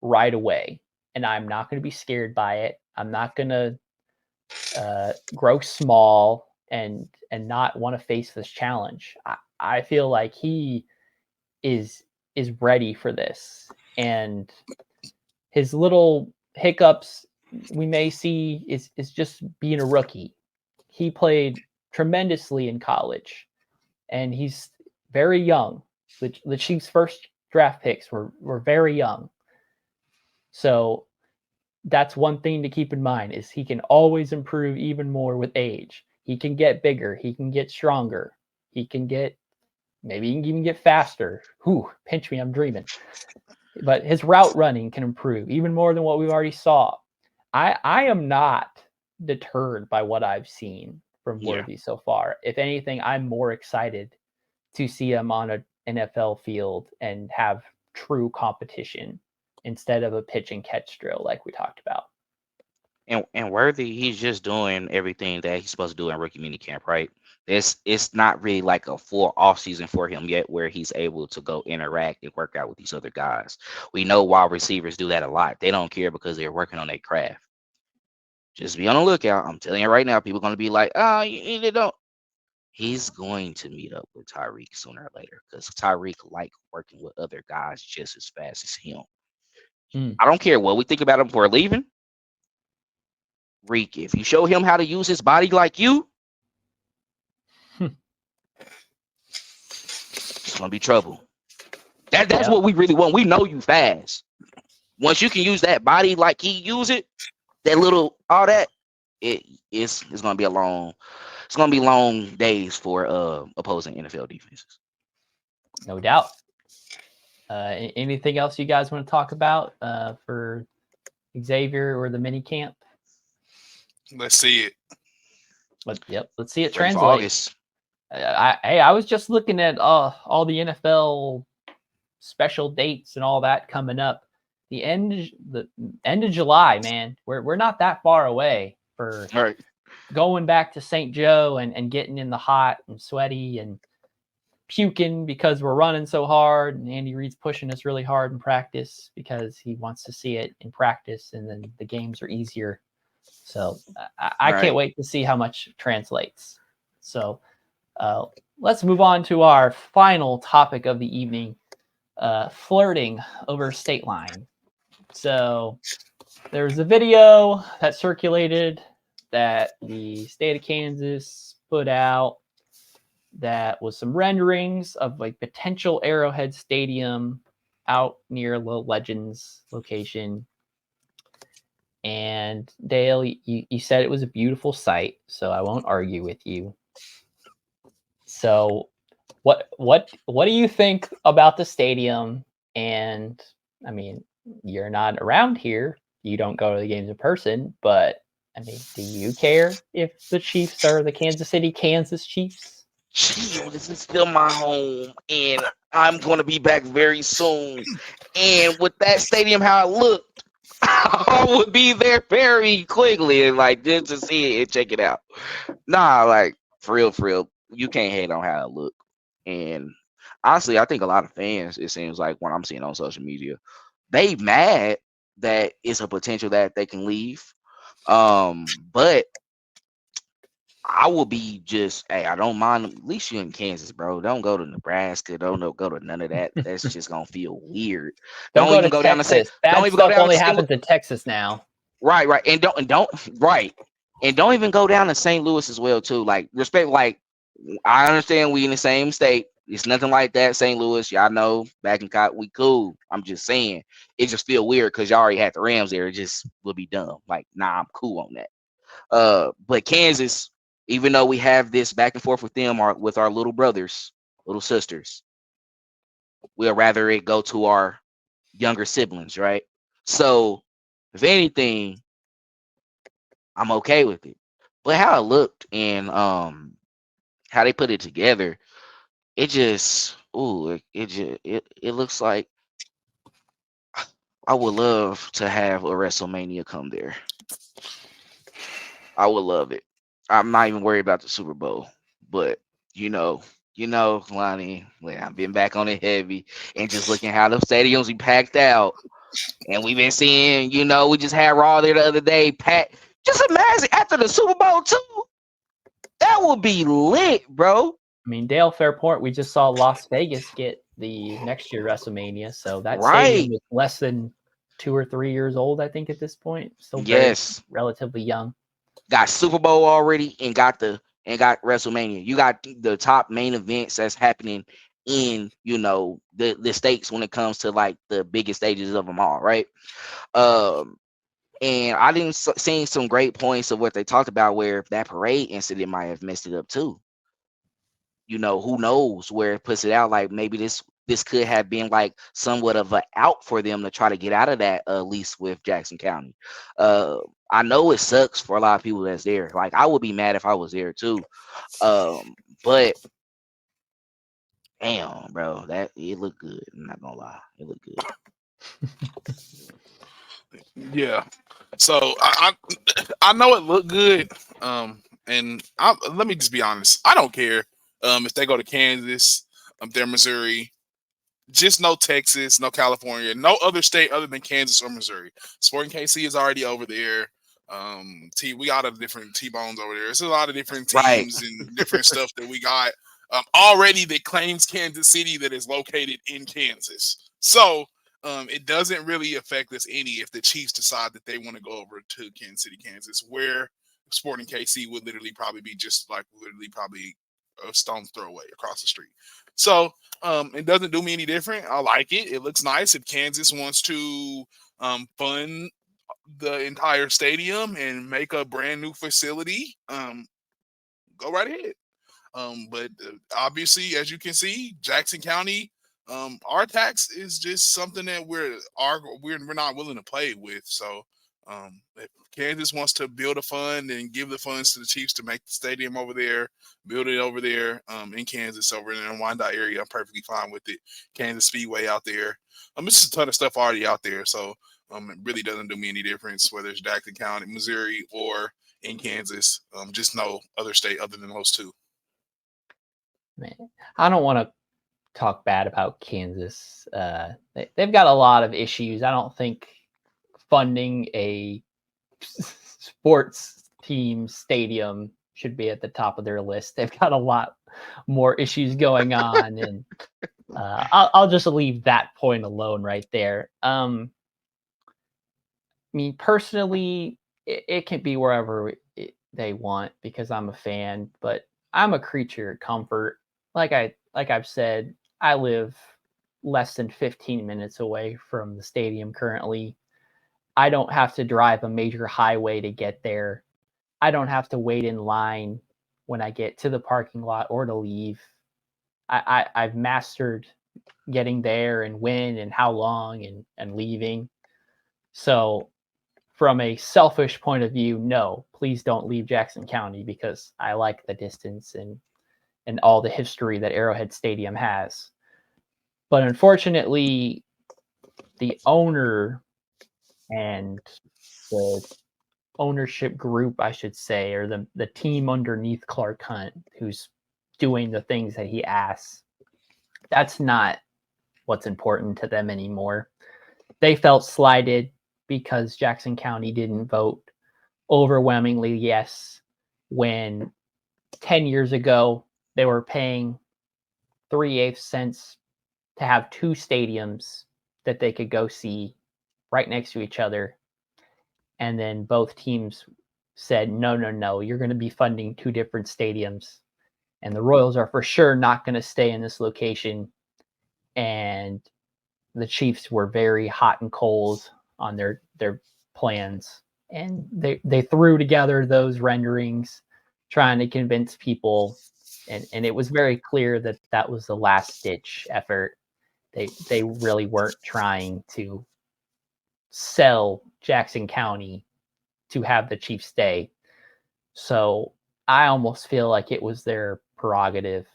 right away, and I'm not going to be scared by it. I'm not going to grow small and not want to face this challenge. I feel like he is ready for this, and his little hiccups we may see is just being a rookie. He played tremendously in college, and he's very young. The Chiefs' first draft picks were very young. So that's one thing to keep in mind, is he can always improve even more with age. He can get bigger. He can get stronger. He can get, maybe he can even get faster. Whew, pinch me, I'm dreaming. But his route running can improve even more than what we've already saw. I am not deterred by what I've seen from Worthy so far. If anything, I'm more excited to see him on an NFL field and have true competition instead of a pitch and catch drill like we talked about. And Worthy, he's just doing everything that he's supposed to do in rookie minicamp, right? It's not really like a full off season for him yet, where he's able to go interact and work out with these other guys. We know wide receivers do that a lot. They don't care because they're working on their craft. Just be on the lookout. I'm telling you right now, people are going to be like, oh, you don't. He's going to meet up with Tyreek sooner or later, because Tyreek like working with other guys just as fast as him. I don't care what we think about him for leaving. Reek, if you show him how to use his body like you, it's gonna be trouble. That's what we really want. We know you fast. Once you can use that body like he use it, that little all that, it's gonna be long days for opposing NFL defenses. No doubt. Anything else you guys want to talk about for Xavier or the mini camp? Let's see it. Let's see it Ready for translate. August. I was just looking at all the NFL special dates and all that coming up. The end of July, man. We're not that far away for Right. going back to St. Joe and getting in the hot and sweaty and puking because we're running so hard, and Andy Reid's pushing us really hard in practice because he wants to see it in practice, and then the games are easier. So I can't wait to see how much translates. So let's move on to our final topic of the evening, flirting over state line. So there's a video that circulated that the state of Kansas put out that was some renderings of like potential Arrowhead Stadium out near the Legends location. And Dale, you said it was a beautiful site, so I won't argue with you. So what do you think about the stadium? And I mean, you're not around here. You don't go to the games in person, but I mean, do you care if the Chiefs are the Kansas Chiefs? This is still my home, and I'm going to be back very soon. And with that stadium, how it looked, I would be there very quickly and like just to see it and check it out. Nah, like for real, you can't hate on how it looked. And honestly, I think a lot of fans, it seems like when I'm seeing on social media, they mad that it's a potential that they can leave. But I will be just, hey, I don't mind. At least you're in Kansas, bro. Don't go to Nebraska. Don't go to none of that. That's just gonna feel weird. Don't even go to down Texas. the Bad stuff only happens in Texas now. Right, and don't even go down to St. Louis as well too. Like respect, like I understand we in the same state. It's nothing like that. St. Louis, y'all know back in Cotton, we cool. I'm just saying it just feel weird because y'all already had the Rams there. It just would be dumb. Like, nah, I'm cool on that. But Kansas, even though we have this back and forth with them or with our little brothers, little sisters, we'll rather it go to our younger siblings, right? So, if anything, I'm okay with it. But how it looked and how they put it together, it just it looks like I would love to have a WrestleMania come there. I would love it. I'm not even worried about the Super Bowl, but you know, Lonnie, I've been back on it heavy and just looking how the stadiums be packed out. And we've been seeing, we just had Raw there the other day. Pat, just imagine after the Super Bowl too. That would be lit, bro. I mean, Dale Fairport, we just saw Las Vegas get the next year WrestleMania, so that stadium is less than 2 or 3 years old, I think, at this point. Still very relatively young. Got Super Bowl already and got WrestleMania. You got the top main events that's happening in the states when it comes to like the biggest stages of them all, right? And I didn't see some great points of what they talked about where that parade incident might have messed it up too. Who knows where it puts it out? Like maybe this could have been like somewhat of an out for them to try to get out of that lease with Jackson County. I know it sucks for a lot of people that's there. Like I would be mad if I was there too. But damn, bro, that it looked good. I'm not gonna lie, it looked good. Yeah. So I know it looked good. And let me just be honest. I don't care if they go to Kansas, they're Missouri. Just no Texas, no California, no other state other than Kansas or Missouri. Sporting KC is already over there. We got a different T-bones over there. There's a lot of different teams and different stuff that we got already that claims Kansas City that is located in Kansas. So it doesn't really affect us any if the Chiefs decide that they want to go over to Kansas City, Kansas, where Sporting KC would literally probably be just like probably a stone throw away across the street. So it doesn't do me any different. I like it. It looks nice. If Kansas wants to fund the entire stadium and make a brand new facility, go right ahead. But obviously, as you can see, Jackson County, our tax is just something that we're not willing to play with. So if Kansas wants to build a fund and give the funds to the Chiefs to make the stadium over there, build it over there in Kansas, over in the Wyandotte area, I'm perfectly fine with it. Kansas Speedway out there. There's a ton of stuff already out there. So it really doesn't do me any difference whether it's Jackson County, Missouri, or in Kansas. Just no other state other than those two. Man, I don't want to talk bad about Kansas. They've got a lot of issues. I don't think funding a sports team stadium should be at the top of their list. They've got a lot more issues going on, and I'll just leave that point alone right there. I mean, personally, it can be wherever they want because I'm a fan, but I'm a creature of comfort. Like I've said, I live less than 15 minutes away from the stadium currently. I don't have to drive a major highway to get there. I don't have to wait in line when I get to the parking lot or to leave. I've mastered getting there and when and how long and leaving. So from a selfish point of view, no, please don't leave Jackson County because I like the distance and all the history that Arrowhead Stadium has. But unfortunately, the owner and the ownership group, I should say, or the team underneath Clark Hunt, who's doing the things that he asks, that's not what's important to them anymore. They felt slighted because Jackson County didn't vote overwhelmingly yes when 10 years ago they were paying 3/8 cents to have two stadiums that they could go see right next to each other. And then both teams said, no, you're going to be funding two different stadiums. And the Royals are for sure not going to stay in this location. And the Chiefs were very hot and cold on their plans. And they threw together those renderings trying to convince people. And it was very clear that that was the last ditch effort. They really weren't trying to sell Jackson County to have the Chiefs stay. So I almost feel like it was their prerogative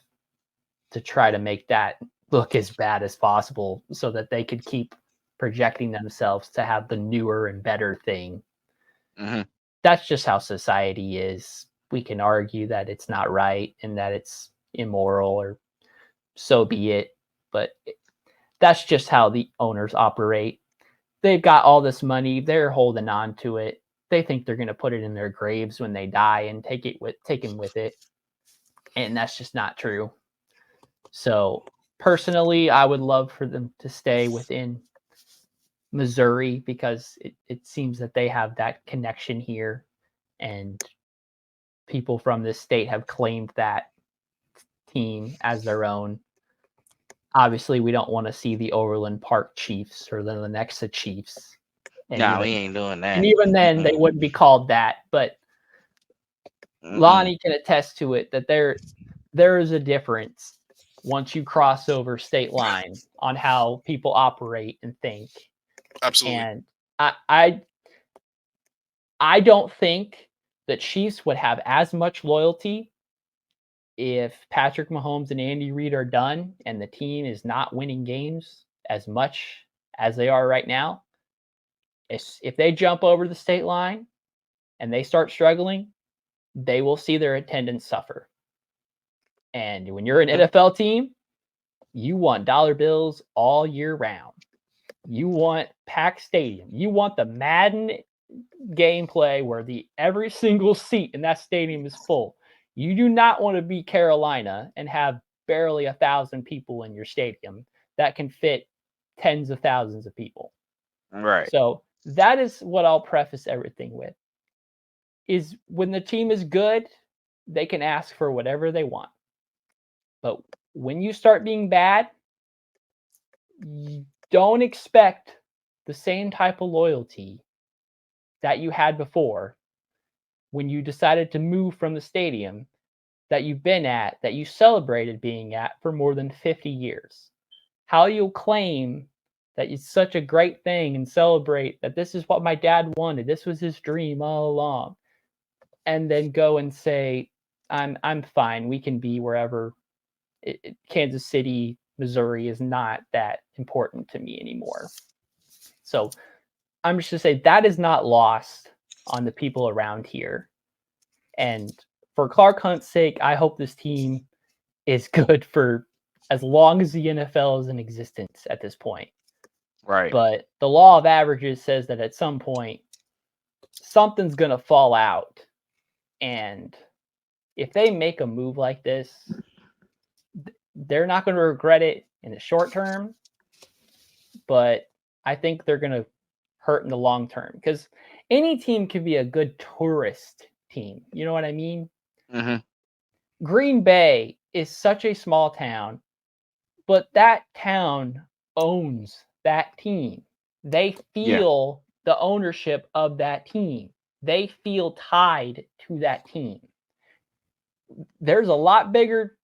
to try to make that look as bad as possible so that they could keep projecting themselves to have the newer and better thing. Mm-hmm. That's just how society is. We can argue that it's not right and that it's immoral, or so be it. But that's just how the owners operate. They've got all this money. They're holding on to it. They think they're going to put it in their graves when they die and take them with it. And that's just not true. So personally, I would love for them to stay within Missouri because it seems that they have that connection here, and people from this state have claimed that team as their own. Obviously, we don't want to see the Overland Park Chiefs or the Lenexa Chiefs. No, we ain't doing that. And even then, they wouldn't be called that. But Lonnie can attest to it that there is a difference once you cross over state line on how people operate and think. Absolutely. And I don't think the Chiefs would have as much loyalty if Patrick Mahomes and Andy Reid are done and the team is not winning games as much as they are right now. If they jump over the state line and they start struggling, they will see their attendance suffer. And when you're an NFL team, you want dollar bills all year round. You want packed stadium. You want the Madden gameplay where every single seat in that stadium is full. You do not want to be Carolina and have barely 1,000 people in your stadium that can fit tens of thousands of people. Right. So that is what I'll preface everything with. Is when the team is good, they can ask for whatever they want. But when you start being bad, you don't expect the same type of loyalty that you had before when you decided to move from the stadium that you've been at, that you celebrated being at for more than 50 years. How you'll claim that it's such a great thing and celebrate that this is what my dad wanted, this was his dream all along, and then go and say, I'm fine, we can be wherever. Kansas City, Missouri is not that important to me anymore. So I'm just going to say that is not lost on the people around here. And for Clark Hunt's sake, I hope this team is good for as long as the NFL is in existence at this point. Right. But the law of averages says that at some point, something's going to fall out. And if they make a move like this, they're not going to regret it in the short term. But I think they're going to hurt in the long term, because any team can be a good tourist team. You know what I mean? Mm-hmm. Green Bay is such a small town, but that town owns that team. They feel the ownership of that team. They feel tied to that team. There's a lot bigger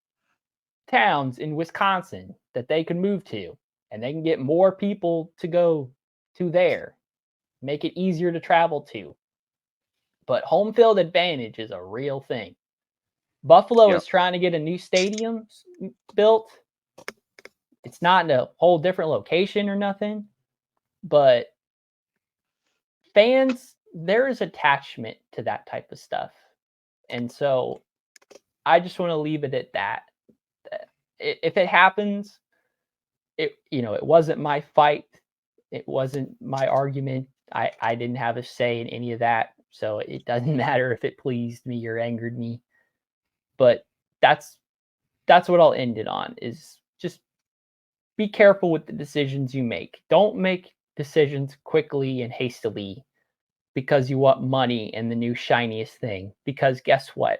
towns in Wisconsin that they can move to, and they can get more people to go to there, make it easier to travel to. But home field advantage is a real thing. Buffalo is trying to get a new stadium built. It's not in a whole different location or nothing, but fans, there is attachment to that type of stuff. And so I just want to leave it at that. If it happens, it wasn't my fight. It wasn't my argument. I didn't have a say in any of that. So it doesn't matter if it pleased me or angered me. But that's what I'll end it on, is just be careful with the decisions you make. Don't make decisions quickly and hastily because you want money and the new shiniest thing. Because guess what?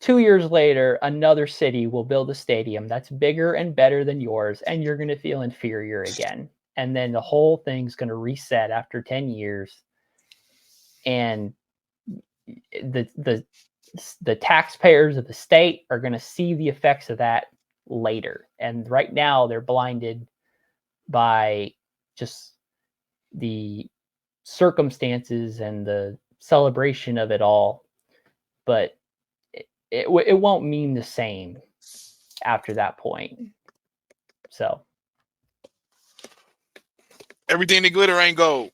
2 years later, another city will build a stadium that's bigger and better than yours, and you're going to feel inferior again. And then the whole thing's going to reset after 10 years. And the taxpayers of the state are going to see the effects of that later. And right now they're blinded by just the circumstances and the celebration of it all. But it won't mean the same after that point. So Everything that glitter ain't gold.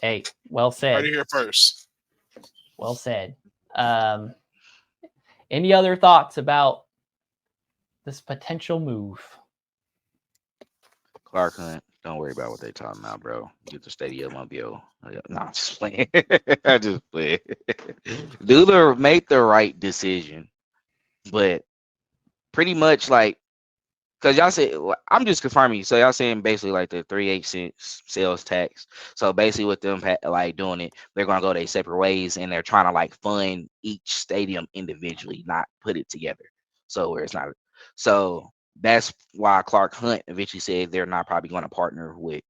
Hey, well said. Right here first. Well said. Any other thoughts about this potential move? Clark Hunt, don't worry about what they talking about, bro. Get the stadium mobile. No, I'm just playing. I just play. Make the right decision, but pretty much like, because y'all say, I'm just confirming. So y'all saying basically like the 3/8 cents sales tax. So basically with them like doing it, they're gonna go their separate ways, and they're trying to like fund each stadium individually, not put it together. So where it's not. So that's why Clark Hunt eventually said they're not probably going to partner with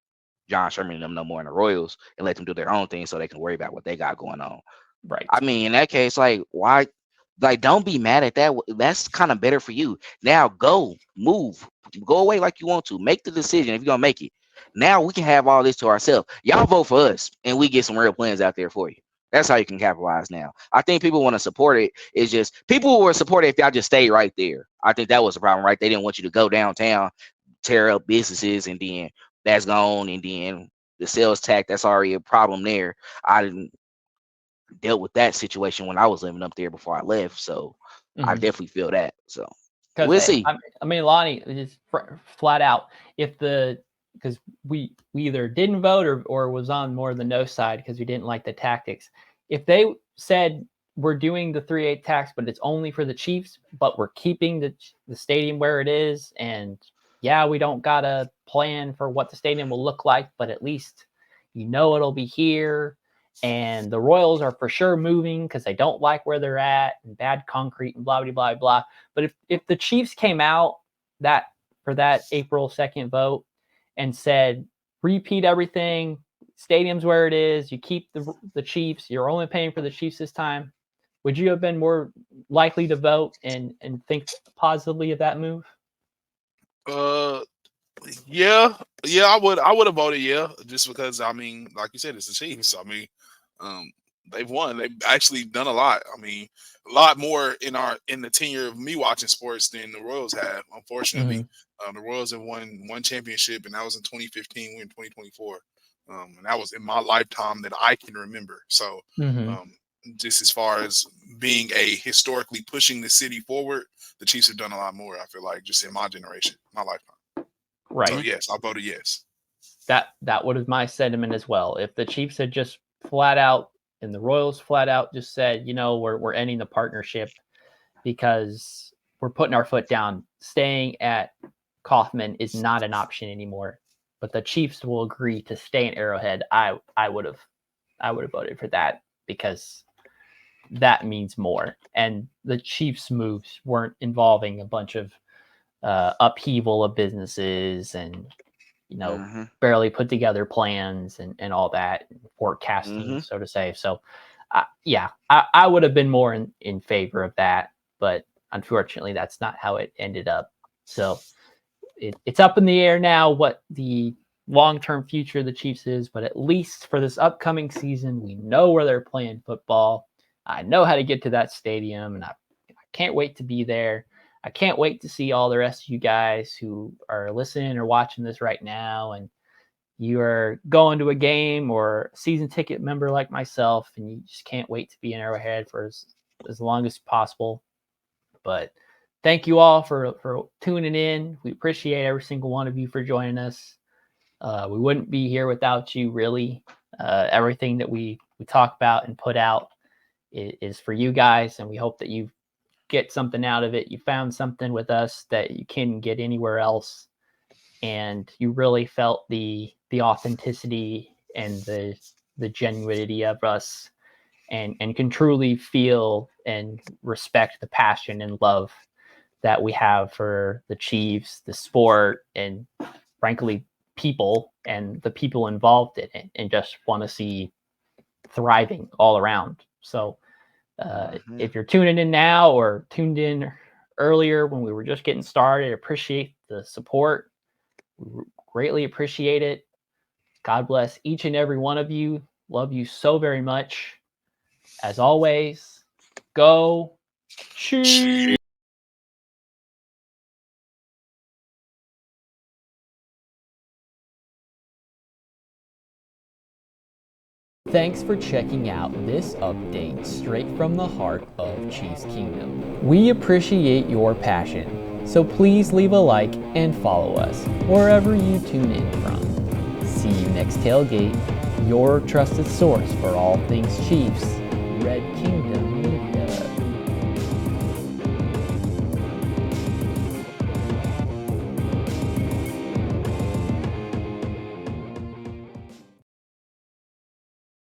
John Sherman and them no more in the Royals, and let them do their own thing so they can worry about what they got going on. Right. I mean, in that case, like, why? Like, don't be mad at that. That's kind of better for you. Now go, move, go away like you want to. Make the decision if you're gonna make it. Now we can have all this to ourselves. Y'all vote for us, and we get some real plans out there for you. That's how you can capitalize now. I think people want to support it. It's just people were supportive if y'all just stayed right there. I think that was the problem, right? They didn't want you to go downtown, tear up businesses, and then that's gone, and then the sales tax, that's already a problem there. I didn't dealt with that situation when I was living up there before I left, so I definitely feel that. So we'll see. I mean, Lonnie, just flat out, because we either didn't vote or was on more the no side because we didn't like the tactics. If they said we're doing the 3/8 tax, but it's only for the Chiefs, but we're keeping the stadium where it is, and yeah, we don't got a plan for what the stadium will look like, but at least it'll be here, and the Royals are for sure moving because they don't like where they're at and bad concrete and blah, blah, blah, blah. But if the Chiefs came out for that April 2nd vote and said, repeat everything, stadium's where it is, you keep the Chiefs, you're only paying for the Chiefs this time, would you have been more likely to vote and think positively of that move? Yeah, I would have voted yeah, just because I mean, like you said, it's the Chiefs. I mean, they've won. They've actually done a lot. I mean, a lot more in the tenure of me watching sports than the Royals have. Unfortunately, the Royals have won one championship, and that was in 2015. We're in 2024, and that was in my lifetime that I can remember. So, just as far as being a historically pushing the city forward, the Chiefs have done a lot more. I feel like just in my generation, my lifetime. Right. So yes, I voted yes. That would have my sentiment as well. If the Chiefs had just flat out and the Royals flat out just said, we're ending the partnership because we're putting our foot down. Staying at Kauffman is not an option anymore. But the Chiefs will agree to stay in Arrowhead. I would have voted for that because that means more. And the Chiefs' moves weren't involving a bunch of upheaval of businesses and barely put together plans and all that, forecasting, so to say. So I would have been more in favor of that, but unfortunately that's not how it ended up. So it's up in the air now what the long-term future of the Chiefs is, but at least for this upcoming season, we know where they're playing football. I know how to get to that stadium, and I can't wait to be there. I can't wait to see all the rest of you guys who are listening or watching this right now, and you are going to a game or a season ticket member like myself, and you just can't wait to be in Arrowhead for as long as possible. But thank you all for tuning in. We appreciate every single one of you for joining us. We wouldn't be here without you, really. Everything that we talk about and put out is for you guys, and we hope that you get something out of it. You found something with us that you can't get anywhere else, and you really felt the authenticity and the genuinity of us, and can truly feel and respect the passion and love that we have for the Chiefs, the sport, and frankly people and the people involved in it, and just want to see thriving all around. So if you're tuning in now or tuned in earlier when we were just getting started, appreciate the support. We greatly appreciate it. God bless each and every one of you. Love you so very much. As always, go Chiefs. Thanks for checking out this update straight from the heart of Chiefs Kingdom. We appreciate your passion, so please leave a like and follow us wherever you tune in from. See you next tailgate, your trusted source for all things Chiefs, Red Kingdom